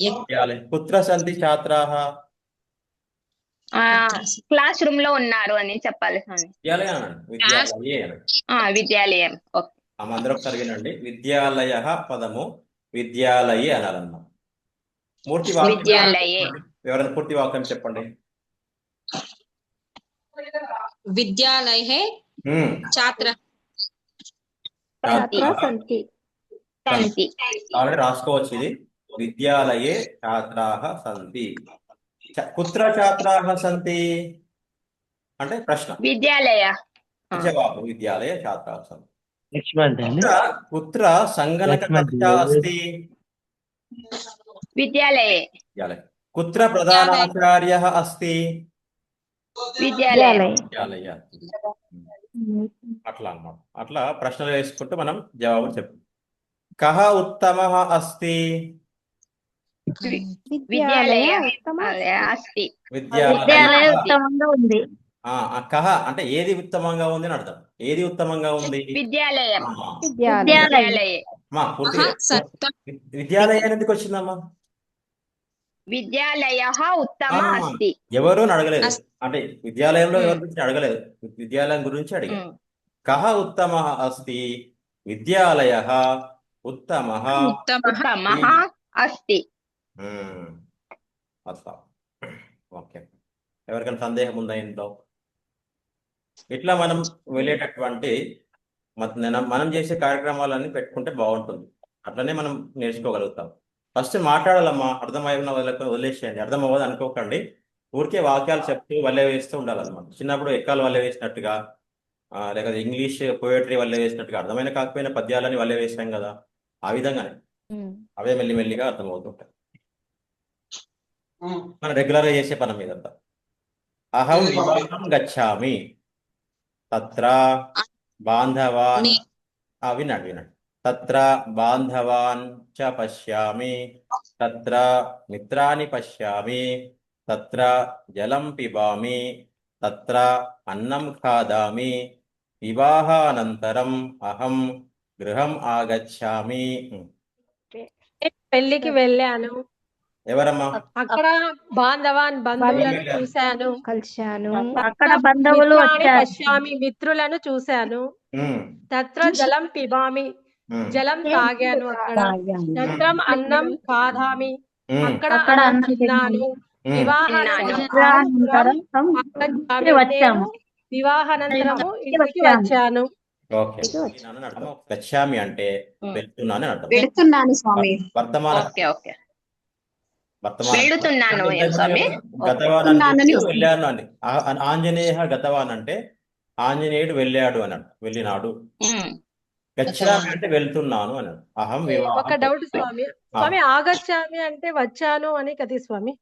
Speaker 1: విద్యాలయ. కుత్ర సంతి ఛాత్రాः
Speaker 3: క్లాస్ రూమ్ లో ఉన్నారు అని చెప్పాలి స్వామి.
Speaker 1: విద్యాలయం అనండి, విద్యాలయే అనండి.
Speaker 3: విద్యాలయం.
Speaker 1: అందరూ ఒకసారి వినండి. విద్యాలయ పదము విద్యాలయే అనాలన్నమాట. పూర్తి వాక్యం
Speaker 3: విద్యాలయే.
Speaker 1: ఎవరైనా పూర్తి వాక్యం చెప్పండి.
Speaker 10: విద్యాలయే ఛాత్ర
Speaker 3: సంతి.
Speaker 1: ఆల్రెడీ రాసుకోవచ్చు ఇది. విద్యాలయే ఛాత్రాः సంతి. కుత్ర ఛాత్రాः సంతి అంటే ప్రశ్న.
Speaker 3: విద్యాలయ.
Speaker 1: జవాబు విద్యాలయ ఛాత్రాः సంతి. కుత్ర సంగణక కక్ష అస్తి
Speaker 3: విద్యాలయే.
Speaker 1: విద్యాలయ. కుత్ర ప్రధానాచార్యः అస్తి
Speaker 3: విద్యాలయ.
Speaker 1: విద్యాలయ. అట్లా అన్నమాట. అట్లా ప్రశ్నలు వేసుకుంటూ మనం జవాబు చెప్పు. కః ఉత్తమः అస్తి
Speaker 3: విద్యాలయ అస్తి.
Speaker 1: విద్యాలయ
Speaker 9: ఉత్తమంగా ఉంది.
Speaker 1: కహ అంటే ఏది ఉత్తమంగా ఉంది అని అర్థం. ఏది ఉత్తమంగా ఉంది?
Speaker 3: విద్యాలయం.
Speaker 9: విద్యాలయ.
Speaker 1: విద్యాలయం ఎందుకు వచ్చిందమ్మా?
Speaker 3: విద్యాలయ ఉత్తమ అస్తి.
Speaker 1: ఎవరు అడగలేదు, అంటే విద్యాలయంలో ఎవరి గురించి అడగలేదు, విద్యాలయం గురించి అడిగారు. కహ ఉత్తమః అస్తి విద్యాలయః ఉత్తమః
Speaker 3: అస్తి.
Speaker 1: అట్లా. ఓకే, ఎవరికైనా సందేహం ఉందా ఇంట్లో? ఇట్లా మనం వెళ్ళేటటువంటి మనం చేసే కార్యక్రమాలన్నీ పెట్టుకుంటే బాగుంటుంది. అట్లనే మనం నేర్చుకోగలుగుతాం. ఫస్ట్ మాట్లాడాలమ్మా. అర్థమైన వాళ్ళకి వదిలేసేయండి. అర్థం అవ్వదు అనుకోకండి. ఊరికే వాక్యాలు చెప్తూ వల్లే వేస్తూ ఉండాలన్నమాట. చిన్నప్పుడు ఎక్కాలు వల్లే వేసినట్టుగా, లేకపోతే ఇంగ్లీష్ పోయట్రీ వల్లే వేసినట్టుగా, అర్థమైన కాకపోయినా పద్యాలని వల్లే వేసాం కదా, ఆ విధంగానే అవే మెల్లిమెల్లిగా అర్థమవుతుంటాయి. మనం రెగ్యులర్గా చేసే పని మీదంతా. అహం వివాహం గచ్చామి తత్ర బాంధవాన్. వినండి వినండి. తత్ర బాంధవాన్ చ పశ్యామి తత్ర మిత్రాని పశ్యామి తత్ర జలం పిబామి తత్ర అన్నం ఖాదామి వివాహానంతరం అహం గృహం ఆగచ్చామి.
Speaker 7: పెళ్లికి వెళ్ళాను.
Speaker 1: ఎవరమ్మా?
Speaker 7: అక్కడ బంధువులను చూశాను,
Speaker 4: కలిశాను.
Speaker 9: అక్కడ బంధువులు
Speaker 7: పశ్యామి మిత్రులను చూశాను. తత్ర జలం పిబామి జలం తాగాను. అక్కడ తత్రం అన్నం ఖాదామి అక్కడ అన్నం తిన్నాను. వివాహానంతరము ఇంటికి వచ్చాను.
Speaker 1: గచ్చామి అంటే వెళ్తున్నాను అర్థం.
Speaker 6: వెళుతున్నాను స్వామి.
Speaker 1: వర్తమాన
Speaker 3: వెళుతున్నాను స్వామి.
Speaker 1: వెళ్ళాను అని. ఆంజనేయ గతవాన్ అంటే ఆంజనేయుడు వెళ్ళాడు అన్నాడు, వెళ్ళినాడు. గచ్చామి అంటే వెళ్తున్నాను అన్నాడు. అహం
Speaker 7: ఒక డౌట్ స్వామి. స్వామి ఆగచ్చామి అంటే వచ్చాను అని కదా స్వామి.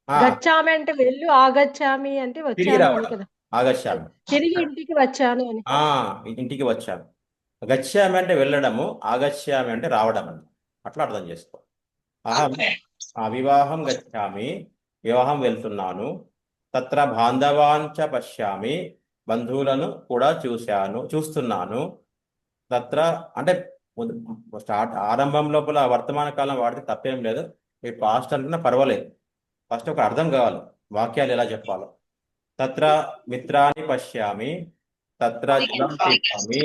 Speaker 7: గచ్చామి అంటే వెళ్ళు, ఆగచ్చామి అంటే వచ్చాను కదా.
Speaker 1: ఆగచ్చామి
Speaker 7: తిరిగి ఇంటికి వచ్చాను అని.
Speaker 1: ఇంటికి వచ్చాను. గచ్చామి అంటే వెళ్ళడము, ఆగచ్చామి అంటే రావడం అని అట్లా అర్థం చేసుకో. అహం వివాహం గచ్చామి, వివాహం వెళ్తున్నాను. తత్ర బాంధవాన్ చ పశ్యామి, బంధువులను కూడా చూస్తున్నాను. తత్ర అంటే ఆరంభం లోపల వర్తమాన కాలం వాడితే తప్పేం లేదు. మీరు పాస్ట్ అంటున్నా పర్వాలేదు. ఫస్ట్ ఒక అర్థం కావాలి, వాక్యాలు ఎలా చెప్పాలో. తత్ర మిత్రాన్ని పశ్యామి, తత్ర జలం పిబామి,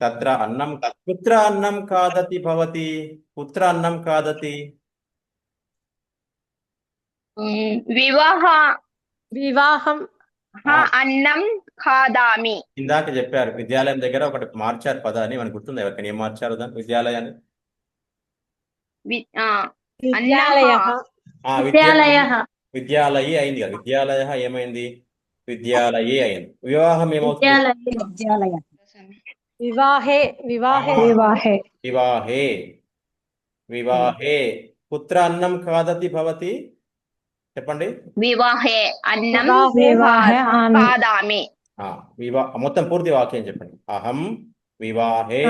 Speaker 1: తత్ర అన్నం. పుత్ర అన్నం ఖాదతి భవతి, పుత్ర అన్నం ఖాదతి.
Speaker 7: వివాహం
Speaker 3: అన్నం ఖాదామి.
Speaker 1: ఇందాక చెప్పారు విద్యాలయం దగ్గర ఒకటి మార్చారు పదాన్ని, మనకు గుర్తుంది ఎవరికైనా ఏం మార్చారు దాన్ని? విద్యాలయాన్ని విద్యాలయ అయింది కదా, విద్యాలయ ఏమైంది? విద్యాలయే అయింది. వివాహం ఏమవుతుంది? వివాహే. పుత్ర అన్నం ఖాదతి భవతి, చెప్పండి.
Speaker 3: వివాహే అన్నం ఖాదామి.
Speaker 1: మొత్తం పూర్తి వాక్యం చెప్పండి. అహం వివాహే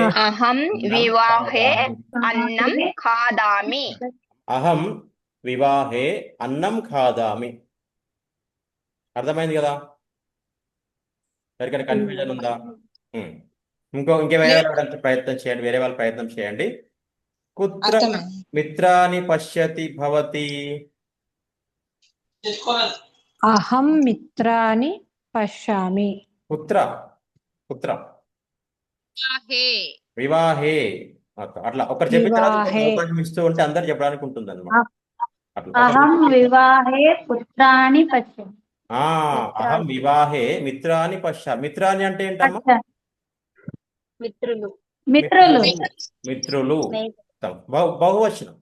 Speaker 3: అన్నం ఖాదామి.
Speaker 1: అహం వివాహే అన్నం ఖాదామి. అర్థమైంది కదా? ఎవరికైనా కన్ఫ్యూజన్ ఉందా? ఇంకే వేరే వాళ్ళ ప్రయత్నం చేయండి, వేరే వాళ్ళ ప్రయత్నం చేయండి. కుత్ర మిత్రాని పశ్యతి భవతి.
Speaker 4: అహం మిత్రాని పశ్యామి.
Speaker 1: పుత్ర వివాహే. అట్లా ఒకరు చెప్పిన తర్వాత ఇస్తూ ఉంటే అందరు చెప్పడానికి ఉంటుంది అనమాట.
Speaker 9: అహం వివాహే పుత్రాని పశ్యామి.
Speaker 1: అహం వివాహే మిత్రాని పశ్యామి. మిత్రాని అంటే ఏంటమ్మా? మిత్రులు. బహువచనం.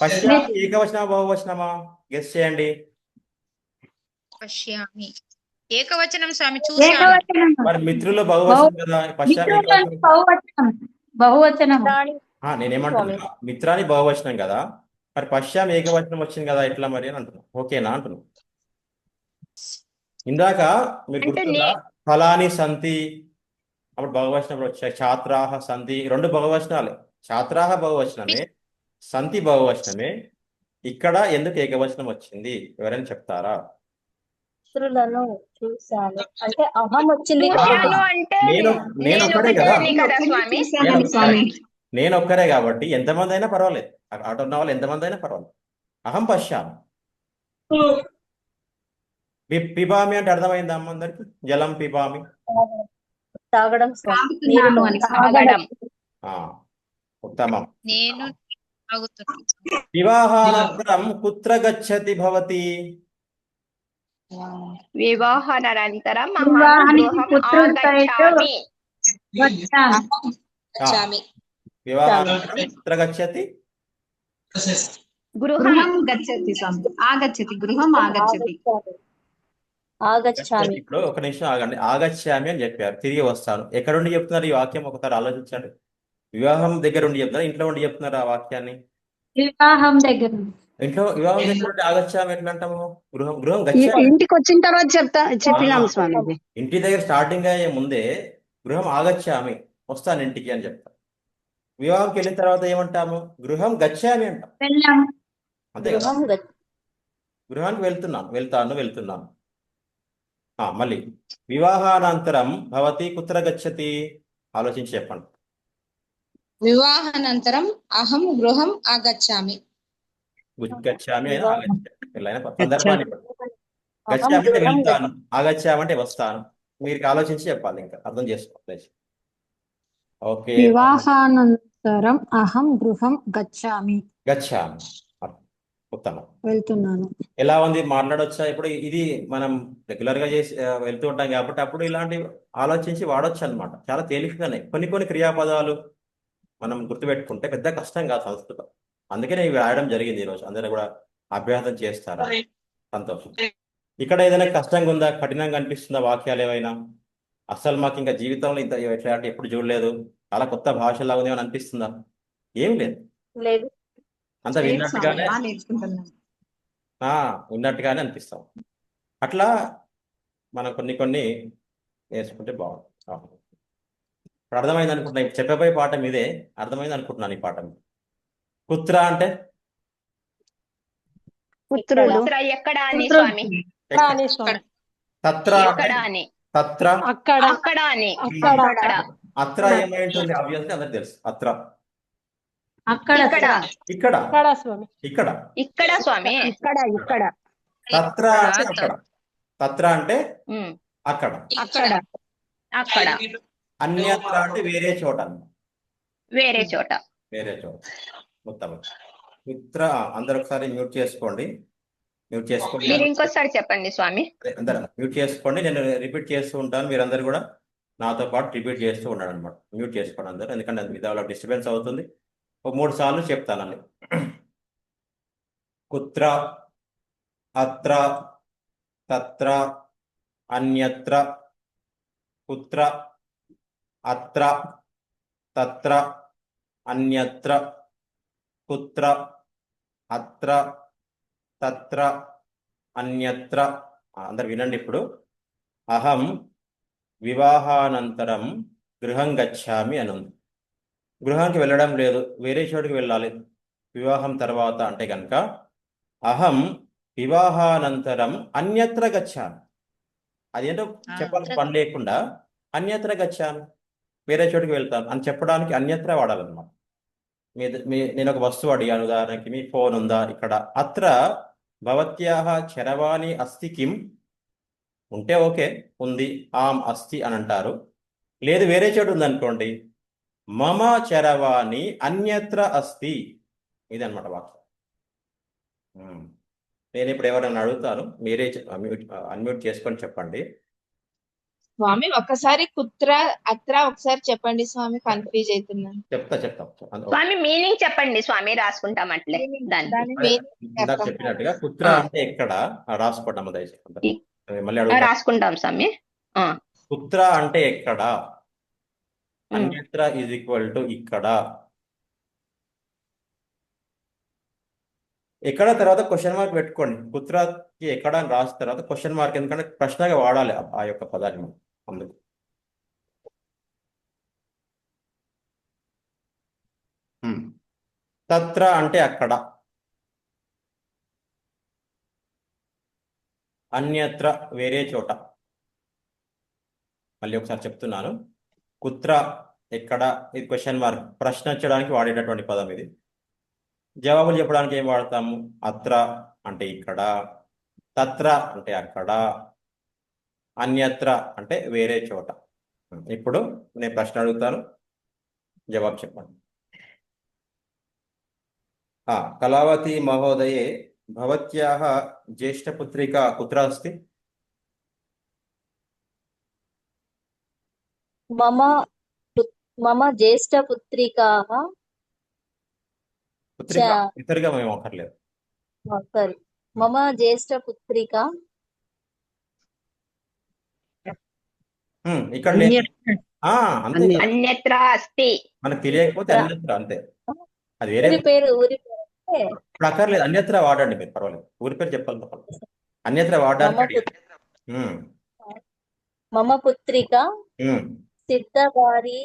Speaker 1: పశ్యామి ఏకవచనమా బహువచనమా? గెస్ చేయండి.
Speaker 10: పశ్యామి ఏకవచనం స్వామి, చూశాను.
Speaker 1: మరి మిత్రులు బహువచనం కదా, పశ్యామి
Speaker 9: బహువచనం.
Speaker 1: నేనేమంటున్నా, మిత్రాని బహువచనం కదా, మరి పశ్యామి ఏకవచనం వచ్చింది కదా, ఎట్లా మరి అని అంటున్నా. ఓకేనా అంటున్నా. ఇందాక మీరు గుర్తుందా? ఫలాని సంతి అప్పుడు బహువచనం వచ్చాయి. ఛాత్రాహ సంతి, రెండు బహువచనాలే. ఛాత్రాహ బహువచనమే, సంతి బహువచనమే. ఇక్కడ ఎందుకు ఏకవచనం వచ్చింది? ఎవరైనా చెప్తారా?
Speaker 4: మిత్రులను చూశాను అంటే అహం వచ్చింది.
Speaker 1: నేను ఒక్కరే కాబట్టి ఎంతమంది అయినా పర్వాలేదు, అటు ఉన్న వాళ్ళు ఎంతమంది అయినా పర్వాలేదు. అహం పశ్యామి. పిబామి అంటే అర్థమైందా అమ్మ అందరికి? జలం పిబామి,
Speaker 4: తాగడం.
Speaker 1: ఉత్తమం.
Speaker 10: నేను
Speaker 1: వివాహానంతరం కుత్ర గచ్చతి భవతి.
Speaker 3: వివాహానంతరం
Speaker 1: వివాహానంతరం కుత్ర గచ్చతి?
Speaker 6: గృహం గచ్చతి స్వామి. ఆగచ్చతి, గృహం ఆగచ్చతి.
Speaker 1: ఇప్పుడు ఒక నిమిషం ఆగండి. ఆగచ్చామి అని చెప్పారు, తిరిగి వస్తాను. ఎక్కడ ఉండి చెప్తున్నారు ఈ వాక్యం? ఒకసారి ఆలోచించండి. వివాహం దగ్గర ఉండి చెప్తున్నారు, ఇంట్లో ఉండి చెప్తున్నారు ఆ వాక్యాన్ని?
Speaker 9: వివాహం దగ్గర.
Speaker 1: వివాహం దగ్గర ఉండి ఆగచ్చామి ఎట్లా అంటాము? గృహం
Speaker 5: ఇంటికి వచ్చిన తర్వాత చెప్పినాం స్వామి.
Speaker 1: ఇంటి దగ్గర స్టార్టింగ్ అయ్యే ముందే గృహం ఆగచ్చామి, వస్తాను ఇంటికి అని చెప్తాం. వివాహంకి వెళ్ళిన తర్వాత ఏమంటాము? గృహం గచ్చామి అంటాం. అంతే కదా, గృహానికి వెళ్తున్నాను. మళ్ళీ వివాహానంతరం భవతి కుత్ర గచ్చతి. ఆలోచించి చెప్పండి.
Speaker 10: వివాహానంతరం అహం గృహం ఆగచ్చామి.
Speaker 1: గచ్చామి అయినా సందర్భాన్ని గచ్చామి అంటే వెళ్తాను, ఆగచ్చామంటే వస్తాను. మీరు ఆలోచించి చెప్పాలి, ఇంకా అర్థం చేసుకోవాలి. ఓకే.
Speaker 4: వివాహానంతరం అహం గృహం గచ్చామి.
Speaker 1: ఉత్తమం.
Speaker 4: వెళ్తున్నాను.
Speaker 1: ఎలా ఉంది? మాట్లాడొచ్చా? ఇప్పుడు ఇది మనం రెగ్యులర్ గా చేసి వెళ్తూ ఉంటాం కాబట్టి అప్పుడు ఇలాంటి ఆలోచించి వాడొచ్చు అనమాట. చాలా తేలికగానే కొన్ని క్రియాపదాలు మనం గుర్తుపెట్టుకుంటే పెద్ద కష్టం కాదు సంస్కృతం. అందుకే నేను రాయడం జరిగింది ఈరోజు. అందరూ కూడా అభ్యాసం చేస్తారా? సంతోషం. ఇక్కడ ఏదైనా కష్టంగా ఉందా, కఠినంగా అనిపిస్తుందా వాక్యాలు ఏమైనా? అసలు మాకు ఇంకా జీవితంలో ఇంత ఎట్లా అంటే ఎప్పుడు చూడలేదు, చాలా కొత్త భాషలా ఉంది అని అనిపిస్తుందా? ఏం లేదు, అంత విన్నట్టుగానే అనిపిస్తాం. అట్లా మనం కొన్ని నేర్చుకుంటే బాగుంది. ఇప్పుడు అర్థమైంది అనుకుంటున్నా. ఇప్పుడు చెప్పబోయే పాఠం ఇదే, అర్థమైంది అనుకుంటున్నాను ఈ పాఠం. కుత్ర అంటే
Speaker 5: పుత్రుడు.
Speaker 3: కుత్ర ఎక్కడ అని స్వామి?
Speaker 7: ఇక్కడ అని స్వామి.
Speaker 1: తత్ర
Speaker 3: ఎక్కడ అని?
Speaker 1: తత్ర
Speaker 7: అక్కడ
Speaker 3: అక్కడ అని.
Speaker 7: అక్కడ
Speaker 3: అక్కడ.
Speaker 1: అత్ర ఏమై ఉంటుంది? ఆబ్వియస్లీ అందరికి తెలుసు. అత్ర
Speaker 9: అక్కడ
Speaker 3: ఇక్కడ.
Speaker 1: ఇక్కడ
Speaker 7: ఇక్కడ స్వామి.
Speaker 1: ఇక్కడ.
Speaker 3: ఇక్కడ స్వామి.
Speaker 5: ఇక్కడ ఇక్కడ
Speaker 1: తత్ర అంటే అక్కడ. తత్ర అంటే
Speaker 3: ఉమ్.
Speaker 1: అక్కడ.
Speaker 5: అక్కడ
Speaker 3: అక్కడ.
Speaker 1: అన్యత్ర అంటే వేరే చోట అన్నమాట.
Speaker 3: వేరే చోట.
Speaker 1: వేరే చోట మొత్తం. మిత్ర అందరు ఒకసారి మ్యూట్ చేసుకోండి. మ్యూట్ చేసుకోండి.
Speaker 3: మీరు ఇంకోసారి చెప్పండి స్వామి.
Speaker 1: అందరు మ్యూట్ చేసుకోండి. నేను రిపీట్ చేస్తూ ఉంటాను, మీరందరూ కూడా నాతో పాటు రిపీట్ చేస్తూ ఉన్నాడు అనమాట. మ్యూట్ చేసుకోండి అందరూ, ఎందుకంటే అది విధాలో డిస్టర్బెన్స్ అవుతుంది. ఒక 3 సార్లు చెప్తానండి. కుత్ర, అత్ర, తత్ర, అన్యత్ర. కుత్ర, అత్ర, తత్ర, అన్యత్ర. కుత్ర, అత్ర, తత్ర, అన్యత్ర. అందరు వినండి ఇప్పుడు. అహం వివాహానంతరం గృహం గచ్చామి అని ఉంది. గృహానికి వెళ్ళడం లేదు, వేరే చోటుకి వెళ్ళాలి వివాహం తర్వాత అంటే కనుక అహం వివాహానంతరం అన్యత్ర గచ్చామి. అదేంటో చెప్పాల్సిన పని లేకుండా అన్యత్ర గచ్చామి, వేరే చోటుకి వెళ్తాను అని చెప్పడానికి అన్యత్ర వాడాలన్నమాట. నేను ఒక వస్తువు అడిగాను, ఉదాహరణకి మీ ఫోన్ ఉందా ఇక్కడ. అత్ర భవత్యాహ చరవాణి అస్తి కిం? ఉంటే ఓకే, ఉంది, ఆమ్ అస్తి అని అంటారు. లేదు వేరే చోటు ఉందనుకోండి, మమ చరవాణి అన్యత్ర అస్తి. ఇదన్నమాట వాక్యం. నేను ఇప్పుడు ఎవరైనా అడుగుతాను, మీరే అన్మ్యూట్ చేసుకొని చెప్పండి.
Speaker 11: స్వామి ఒకసారి కుత్ర అత్ర ఒకసారి చెప్పండి స్వామి, కన్ఫ్యూజ్ అవుతున్నాను.
Speaker 1: చెప్తా.
Speaker 3: స్వామి మీనింగ్ చెప్పండి స్వామి, రాసుకుంటాం అట్లే దాన్ని.
Speaker 1: ఇందాక చెప్పినట్టుగా కుత్ర అంటే ఎక్కడ రాసుకోండి దయచేసి. మళ్ళీ అడుగుతా,
Speaker 3: రాసుకుంటాం స్వామి.
Speaker 1: కుత్ర అంటే ఎక్కడ, అన్యత్ర ఈజ్ ఈక్వల్ టు ఇక్కడ. ఎక్కడ తర్వాత క్వశ్చన్ మార్క్ పెట్టుకోండి. కుత్రకి ఎక్కడ అని రాసిన తర్వాత క్వశ్చన్ మార్క్, ఎందుకంటే ప్రశ్నగా వాడాలి ఆ యొక్క పదాన్ని అందుకు. తత్ర అంటే అక్కడ, అన్యత్ర వేరే చోట. మళ్ళీ ఒకసారి చెప్తున్నాను. కుత్ర ఎక్కడ, ఇది క్వశ్చన్ మార్క్, ప్రశ్న వచ్చడానికి వాడేటటువంటి పదం ఇది. జవాబులు చెప్పడానికి ఏం వాడతాము? అత్ర అంటే ఇక్కడ, తత్ర అంటే అక్కడ, అన్యత్ర అంటే వేరే చోట. ఇప్పుడు నేను ప్రశ్న అడుగుతాను, జవాబు చెప్పండి. కళావతి మహోదయే భవత్యాః జ్యేష్ఠపుత్రిక కుత్ర అస్తి?
Speaker 9: మమ జ్యేష్ఠపుత్రికాః
Speaker 1: ఇతరుగా మేము అక్కర్లేదు.
Speaker 9: సారీ, మమ జ్యేష్ఠపుత్రిక
Speaker 1: ఇక్కడ లేదు. అంతే,
Speaker 3: అన్యత్ర అస్తి.
Speaker 1: మనకు తెలియకపోతే అన్యత్ర అంతే. అది వేరే
Speaker 9: ఊరి పేరు
Speaker 1: ఇప్పుడు అక్కర్లేదు. అన్యత్ర వాడండి మీరు, పర్వాలేదు. ఊరి పేరు చెప్పాలి తప్పదు. అన్యత్ర వాడడానికి
Speaker 9: మమ పుత్రిక సిద్ధవారి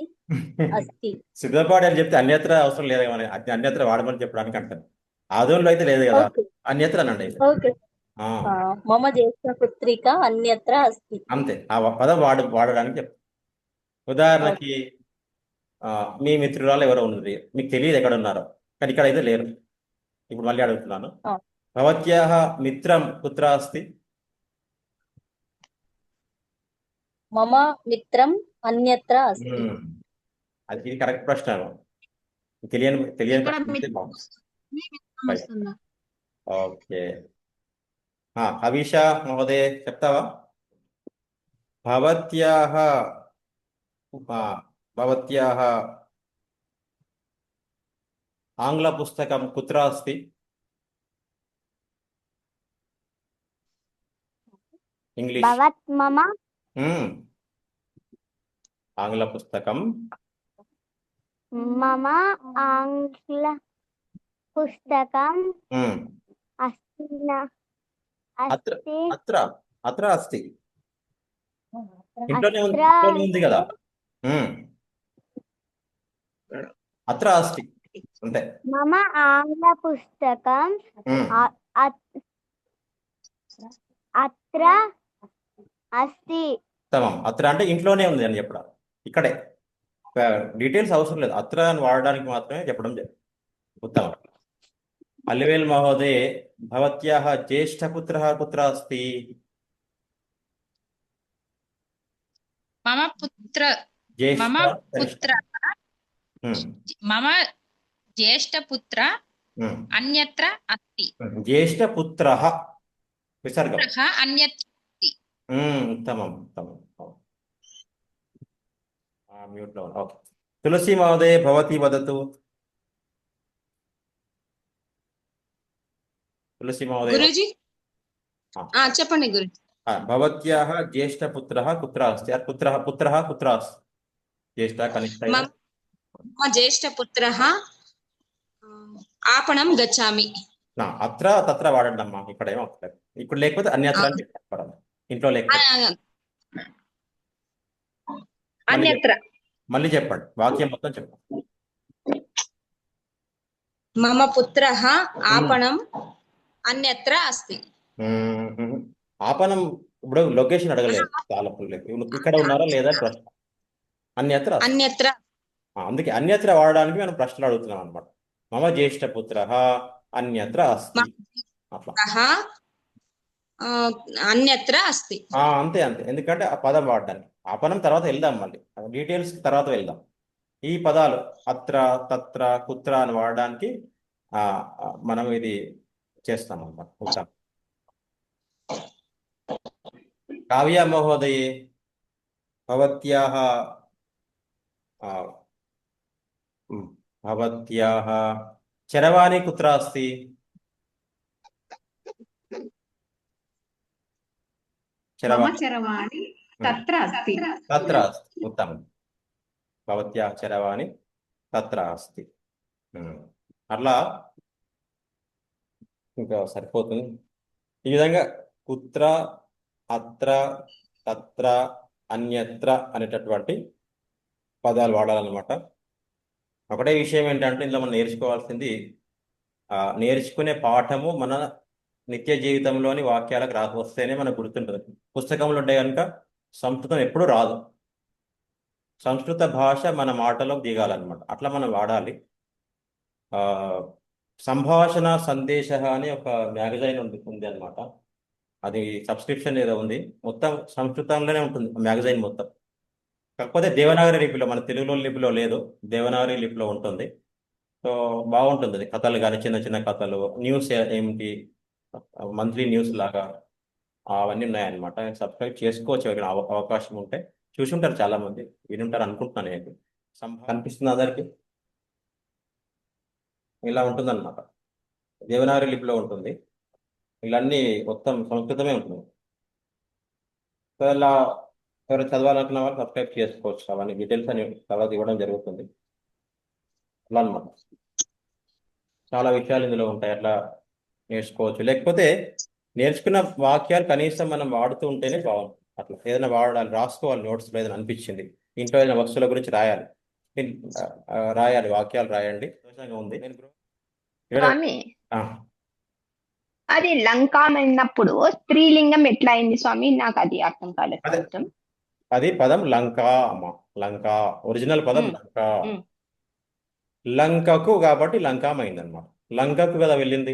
Speaker 9: అస్తి.
Speaker 1: సిద్ధపాడి అని చెప్తే అన్యత్ర అవసరం లేదు కదా, అన్యత్ర వాడమని చెప్పడానికి అంటారు. ఆదంలో అయితే లేదు కదా, అన్యత్ర అనండి.
Speaker 9: మమ జ్యేష్ఠపుత్రిక అన్యత్ర అస్తి.
Speaker 1: అంతే, ఆ పదం వాడడానికి చెప్తాను. ఉదాహరణకి మీ మిత్రురాలు ఎవరో ఉన్నది, మీకు తెలియదు ఎక్కడ ఉన్నారో, కానీ ఇక్కడ అయితే లేరు. ఇప్పుడు మళ్ళీ అడుగుతున్నాను. భవత్యాః మిత్రం కుత్ర అస్తి?
Speaker 9: మమ మిత్రం అన్యత్ర అస్తి.
Speaker 1: అది ఇది కరెక్ట్ ప్రశ్న. తెలియని ఓకే. అవిషా మహోదయ చెప్తావా? భవత్యాః ఆంగ్ల పుస్తకం కుత్ర అస్తి? ఇంగ్లీష్. ఆంగ్ల పుస్తకం.
Speaker 12: మమ ఆంగ్ల పుస్తకం
Speaker 1: అత్ర అస్తి. ఇంట్లోనే ఉంది కదా. అత్ర అస్తి అంతే.
Speaker 12: మమ ఆంగ్లపుస్తకం
Speaker 1: ఉమ్.
Speaker 12: అత్ర అస్తి.
Speaker 1: ఉత్తమం. అత్ర అంటే ఇంట్లోనే ఉంది అని చెప్పడం, ఇక్కడే డీటెయిల్స్ అవసరం లేదు, అత్ర అని వాడడానికి మాత్రమే చెప్పడం జరిగింది. ఉత్తమం. అల్లివేల్ మహోదయ భవత్యాః జ్యేష్ఠపుత్రः కుత్ర అస్తి?
Speaker 10: మమ పుత్ర
Speaker 1: జ్యేష్ఠ
Speaker 10: మమ
Speaker 1: కనిష్ఠ.
Speaker 10: పుత్ర
Speaker 1: ఉమ్,
Speaker 10: మమ జ్యేష్ఠపుత్ర
Speaker 1: ఉమ్.
Speaker 10: అన్యత్ర అస్తి.
Speaker 1: జ్యేష్ఠపుత్రः విసర్గం.
Speaker 10: పుత్రః అన్యత్ర అస్తి.
Speaker 1: ఉత్తమం ఉత్తమం. మ్యూట్ లో ఓకే. తులసి మహోదయ భవతి వదతు. తులసి మహోదయ
Speaker 10: గురూజీ చెప్పండి గురూజీ.
Speaker 1: భవత్యాః జ్యేష్ఠపుత్రः కుత్ర అస్తి? పుత్రः పుత్రः కుత్ర అస్తి? జ్యేష్ఠ కనిష్ట.
Speaker 10: మమ జ్యేష్ఠపుత్రః आपणं गच्छामि.
Speaker 1: అత్ర తత్ర వాడండి అమ్మా, ఇక్కడ ఏమో వస్తలేదు. ఇప్పుడు లేకపోతే అన్యత్ర అని చెప్పాలి, ఇంట్లో లేకపోతే.
Speaker 10: అన్యత్ర.
Speaker 1: మళ్ళీ చెప్పండి, వాక్యం మొత్తం చెప్పండి.
Speaker 10: మమ పుత్రః आपणं అన్యత్ర అస్తి.
Speaker 1: ఆపనం ఇప్పుడు లొకేషన్ అడగలేదు, చాలా ఇక్కడ ఉన్నారా లేదా ప్రశ్న. అన్యత్ర అస్తి.
Speaker 10: అన్యత్ర.
Speaker 1: అందుకే అన్యత్ర వాడడానికి మనం ప్రశ్నలు అడుగుతున్నాం అనమాట. మమ జ్యేష్ఠపుత్రः అన్యత్ర అస్తి అట్లా.
Speaker 10: అన్యత్ర అస్తి.
Speaker 1: అంతే అంతే, ఎందుకంటే ఆ పదం వాడడానికి. ఆపనం తర్వాత వెళ్దాం, మళ్ళీ డీటెయిల్స్ తర్వాత వెళ్దాం. ఈ పదాలు అత్ర తత్ర కుత్ర అని వాడడానికి మనం ఇది చేస్తాం అన్నమాట. కావ్య మహోదయే భవత్యాః చరవాణి కుత్ర అస్తి?
Speaker 6: మమ చరవాణి తత్ర అస్తి.
Speaker 1: తత్ర అస్తి. ఉత్తమం. భవత్యాః చరవాణి తత్ర అస్తి. అట్లా ఇంకా సరిపోతుంది. ఈ విధంగా కుత్ర, అత్ర, తత్ర, అన్యత్ర అనేటటువంటి పదాలు వాడాలన్నమాట. ఒకటే విషయం ఏంటంటే ఇందులో మనం నేర్చుకోవాల్సింది, నేర్చుకునే పాఠము మన నిత్య జీవితంలోని వాక్యాలకు వస్తేనే మనకు గుర్తుంటుంది. పుస్తకంలో ఉంటే కనుక సంస్కృతం ఎప్పుడూ రాదు. సంస్కృత భాష మన మాటలో దిగాలన్నమాట, అట్లా మనం వాడాలి. సంభాషణ సందేశ అని ఒక మ్యాగజైన్ ఉంది అనమాట. అది సబ్స్క్రిప్షన్ ఏదో ఉంది, మొత్తం సంస్కృతంలోనే ఉంటుంది మ్యాగజైన్ మొత్తం. కాకపోతే దేవనాగరి లిపిలో, మన తెలుగులో లిపిలో లేదు, దేవనాగరి లిపిలో ఉంటుంది. సో బాగుంటుంది అది. కథలు కానీ చిన్న చిన్న కథలు, న్యూస్ ఏమిటి, మంత్లీ న్యూస్ లాగా అవన్నీ ఉన్నాయన్నమాట. సబ్స్క్రైబ్ చేసుకోవచ్చు ఎవరైనా అవకాశం ఉంటే. చూసుంటారు చాలా మంది, వినుంటారు అనుకుంటున్నాను నేను. కనిపిస్తుంది అందరికి. ఇలా ఉంటుంది అనమాట, దేవనాగరి లిపిలో ఉంటుంది. ఇవన్నీ మొత్తం సంస్కృతమే ఉంటుంది. సో ఇలా ఎవరు చదవాలనుకున్న వాళ్ళు సబ్స్క్రైబ్ చేసుకోవచ్చు. అవన్నీ డీటెయిల్స్ అని తర్వాత ఇవ్వడం జరుగుతుంది. అలా అనమాట, చాలా విషయాలు ఇందులో ఉంటాయి, అట్లా నేర్చుకోవచ్చు. లేకపోతే నేర్చుకున్న వాక్యాలు కనీసం మనం వాడుతూ ఉంటేనే బాగుంటుంది. అట్లా ఏదైనా వాడాలి, రాసుకోవాలి నోట్స్లో. ఏదైనా అనిపించింది, ఇంట్లో ఏదైనా వస్తువుల గురించి రాయాలి, వాక్యాలు రాయండి. ఉంది
Speaker 3: స్వామి, అది లంకాం అన్నప్పుడు స్త్రీలింగం ఎట్లా అయింది స్వామి? నాకు అది అర్థం కాలేదు.
Speaker 1: అది పదం లంకా అమ్మ, లంకా ఒరిజినల్ పదం లంకా. లంకకు కాబట్టి లంకాం అయింది అనమాట. లంకకు కదా వెళ్ళింది.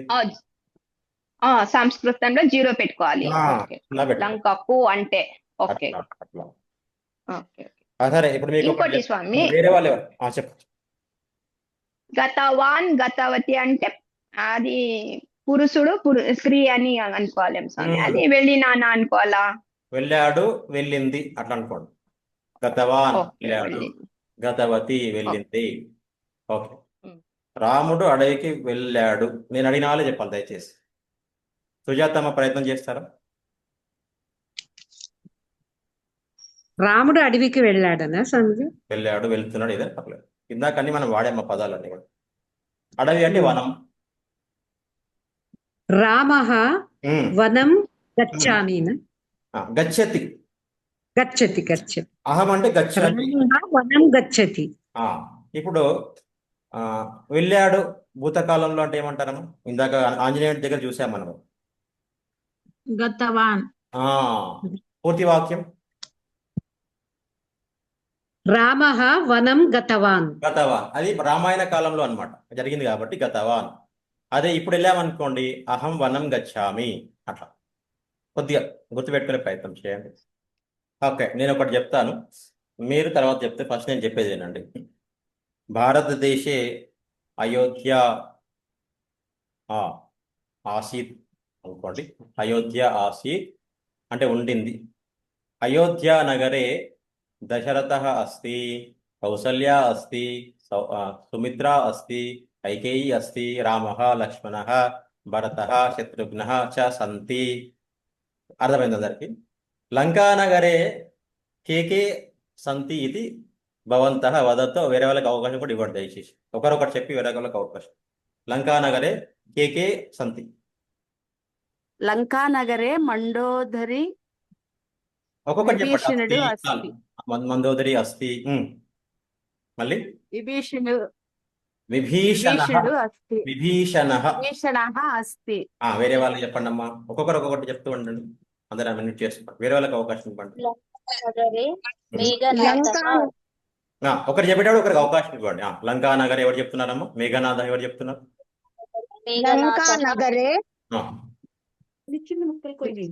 Speaker 3: సంస్కృతంలో జీరో పెట్టుకోవాలి. లంకకు అంటే ఓకే.
Speaker 1: సరే, ఇప్పుడు మీకు
Speaker 3: ఇంకోటి స్వామి,
Speaker 1: వేరే వాళ్ళు చెప్పండి.
Speaker 3: గతవాన్ గతవతి అంటే అది పురుషుడు స్త్రీ అని అనుకోవాలి స్వామి. అది వెళ్ళినానా అనుకోవాలా?
Speaker 1: వెళ్ళాడు, వెళ్ళింది అట్లా అనుకోండి. గతవాన్ వెళ్ళాడు, గతవతి వెళ్ళింది. ఓకే. రాముడు అడవికి వెళ్ళాడు. నేను అడిగిన వాళ్ళే చెప్పాలి దయచేసి. సుజాతమ్మ ప్రయత్నం చేస్తారా?
Speaker 2: రాముడు అడవికి వెళ్ళాడనా స్వామిజీ?
Speaker 1: వెళ్ళాడు, వెళ్తున్నాడు, ఇదే పర్లేదు. ఇందాకన్నీ మనం వాడేమ్మ పదాలన్నీ కూడా. అడవి అంటే వనం.
Speaker 2: రామః వనం గచ్చామి.
Speaker 1: గచ్చతి.
Speaker 2: గచ్చతి.
Speaker 1: అహం అంటే గచ్చతి.
Speaker 2: వనం గచ్చతి.
Speaker 1: ఇప్పుడు ఆ, వెళ్ళాడు భూతకాలంలో అంటే ఏమంటారమ్మా? ఇందాక ఆంజనేయుడి దగ్గర చూసాం మనము.
Speaker 6: గతవాన్
Speaker 1: ఆ, పూర్తి వాక్యం.
Speaker 2: రామః వనం గతవాన్.
Speaker 1: గతవాన్ అది రామాయణ కాలంలో అన్నమాట జరిగింది కాబట్టి గతవాన్. అదే ఇప్పుడు వెళ్ళామనుకోండి, అహం వనం గచ్చామి. అట్లా కొద్దిగా గుర్తుపెట్టుకునే ప్రయత్నం చేయండి. ఓకే, నేను ఒకటి చెప్తాను, మీరు తర్వాత చెప్తే ఫస్ట్ నేను చెప్పేది ఏనండి. భారతదేశే అయోధ్య ఆసీత్ అనుకోండి. అయోధ్య ఆసీత్ అంటే ఉండింది. అయోధ్య నగరే దశరథ అస్తి, కౌసల్య అస్తి, సుమిత్ర అస్తి, కైకేయి అస్తి, రామ లక్ష్మణ భరత శత్రుఘ్న చ సంతి. అర్థమైంది అందరికి? లంకానగరే కేకే సంతి ఇది భవంతః వదతో. వేరే వాళ్ళకి అవకాశం కూడా ఇవ్వండి దయచేసి, ఒకరొకటి చెప్పి వేరే వాళ్ళకి అవకాశం. లంకానగరే కేకే సంతి.
Speaker 8: లంకానగరే మండోదరి
Speaker 1: ఒక్కొక్కటి
Speaker 8: విభీషణుడు
Speaker 1: చెప్పండి.
Speaker 8: అస్తి.
Speaker 1: మందోదరి అస్తి. మళ్ళీ
Speaker 8: విభీషణుడు
Speaker 1: విభీషణ
Speaker 8: అస్తి.
Speaker 1: విభీషణ.
Speaker 8: విభీషణ అస్తి.
Speaker 1: వేరే వాళ్ళకి చెప్పండి అమ్మా, ఒక్కొక్కరు ఒక్కొక్కటి చెప్తూ ఉండండి. అందరూ మినిట్ చేసుకోండి, వేరే వాళ్ళకి అవకాశం ఇవ్వండి.
Speaker 9: లంకానగరే మేఘనాథః.
Speaker 1: ఒకటి చెప్పేటప్పుడు ఒకరికి అవకాశం ఇవ్వండి. లంకానగర్ ఎవరు చెప్తున్నారమ్మా? మేఘనాథ ఎవరు చెప్తున్నారు?
Speaker 5: లంకానగరే
Speaker 1: చెప్పండి.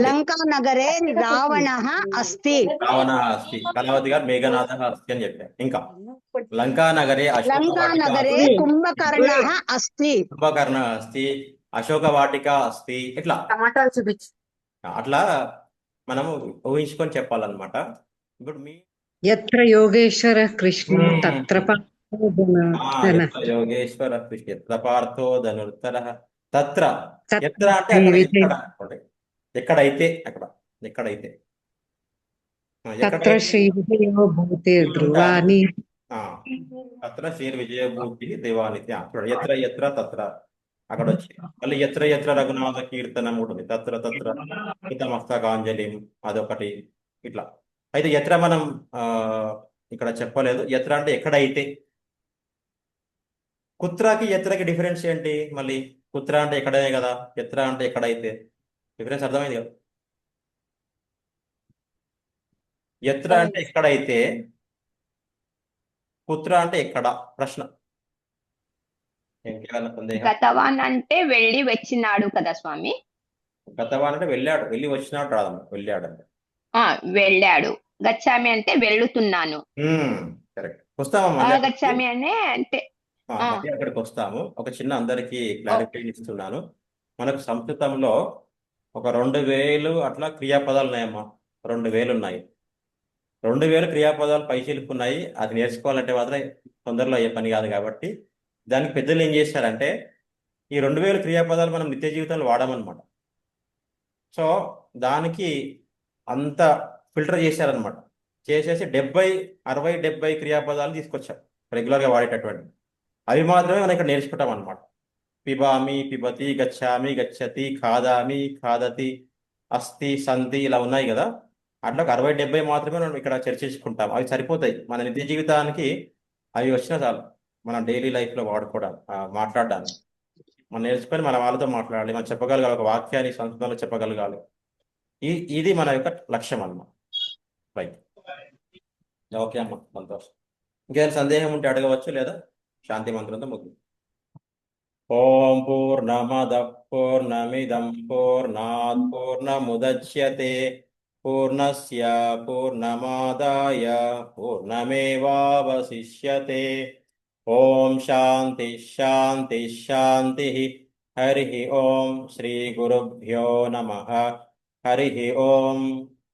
Speaker 5: లంకానగరే రావణః అస్తి.
Speaker 1: రావణ అస్తి. కళావతి గారు మేఘనాథ అస్తి అని చెప్పారు. ఇంకా లంకానగరే
Speaker 5: లంకానగరే కుంభకర్ణః అస్తి.
Speaker 1: కుంభకర్ణ అస్తి, అశోక వాటిక అస్తి. ఇట్లా
Speaker 8: టమాటాలు చూపించు.
Speaker 1: అట్లా మనము ఊహించుకొని చెప్పాలన్నమాట. ఇప్పుడు మీ
Speaker 2: యత్ర యోగేశ్వర కృష్ణ తత్ర పార్థో ధనుర్ధరః.
Speaker 1: యోగేశ్వర కృష్ణ ఎత్ర పార్థో ధనుర్ధరః. తత్ర
Speaker 2: తత్ర
Speaker 1: ఎత్ర అంటే అక్కడ, ఎక్కడ అనుకోండి. ఎక్కడైతే అక్కడ, ఎక్కడైతే
Speaker 2: తత్ర శ్రీ విజయో భూతే ధ్రువాని.
Speaker 1: తత్ర శ్రీ విజయభూతి దేవానితి. ఎత్ర ఎత్ర తత్ర అక్కడ వచ్చి మళ్ళీ ఎత్ర ఎత్ర రఘునాథ కీర్తనం కూడా ఉంది. తత్ర తత్ర హితమస్తకాంజలి అదొకటి. ఇట్లా అయితే ఎత్ర మనం ఇక్కడ చెప్పలేదు. ఎత్ర అంటే ఎక్కడైతే. కుత్రకి ఎత్రకి డిఫరెన్స్ ఏంటి? మళ్ళీ కుత్ర అంటే ఎక్కడనే కదా, ఎత్ర అంటే ఎక్కడైతే. డిఫరెన్స్ అర్థమైంది కదా? ఎత్ర అంటే ఎక్కడైతే, కుత్ర అంటే ఎక్కడ. ప్రశ్న ఇంకేమైనా సందేహం?
Speaker 3: గతవాన్ అంటే వెళ్ళి వచ్చినాడు కదా స్వామి.
Speaker 1: గతవాన్ అంటే వెళ్ళాడు, వెళ్ళి వచ్చినాడు రాదమ్మా, వెళ్ళాడు అంటే.
Speaker 3: వెళ్ళాడు. గచ్చామి అంటే వెళ్తున్నాను.
Speaker 1: కరెక్ట్. వస్తామమ్మా
Speaker 3: గచ్చామి అంటే
Speaker 1: మళ్ళీ అక్కడికి వస్తాము. ఒక చిన్న అందరికీ క్లారిఫికేషన్ ఇస్తున్నాను. మనకు సంస్కృతంలో ఒక 2000 అట్లా క్రియాపదాలు ఉన్నాయమ్మా. 2000 ఉన్నాయి. 2000 క్రియాపదాలు పైచిలుకు ఉన్నాయి. అది నేర్చుకోవాలంటే మాత్రం తొందరలో అయ్యే పని కాదు. కాబట్టి దానికి పెద్దలు ఏం చేశారంటే, ఈ 2000 క్రియాపదాలు మనం నిత్య జీవితంలో వాడమన్నమాట. సో దానికి అంత ఫిల్టర్ చేశారనమాట. చేసేసి 60, 70 క్రియాపదాలు తీసుకొచ్చారు రెగ్యులర్గా వాడేటటువంటి. అవి మాత్రమే మనం ఇక్కడ నేర్చుకుంటాం అనమాట. పిబామి, పిబతి, గచ్చామి, గచ్చతి, ఖాదామి, ఖాదతి, అస్తి, సంతి ఇలా ఉన్నాయి కదా. అట్లా 60, 70 మాత్రమే మనం ఇక్కడ చర్చించుకుంటాం. అవి సరిపోతాయి మన నిత్య జీవితానికి. అవి వచ్చినా చాలు మన డైలీ లైఫ్లో వాడుకోవడానికి, మాట్లాడడానికి. మనం నేర్చుకొని మన వాళ్ళతో మాట్లాడాలి, మనం చెప్పగలగాలి, ఒక వాక్యాన్ని సంస్కృతంలో చెప్పగలగాలి. ఇది మన యొక్క లక్ష్యం అన్నమాట. రైట్, ఓకే అమ్మ, సంతోషం. ఇంకేమైనా సందేహం ఉంటే అడగవచ్చు, లేదా శాంతి మంత్రంతో ముగ్గు. ఓం పూర్ణమద పూర్ణమిదం పూర్ణాత్ పూర్ణముదచ్యతే పూర్ణస్య పూర్ణమాదాయ పూర్ణమేవావశిష్యతే. ఓం శాంతి శాంతి శాంతి. హరి ఓం శ్రీ గురుభ్యో నమః. హరి ఓం.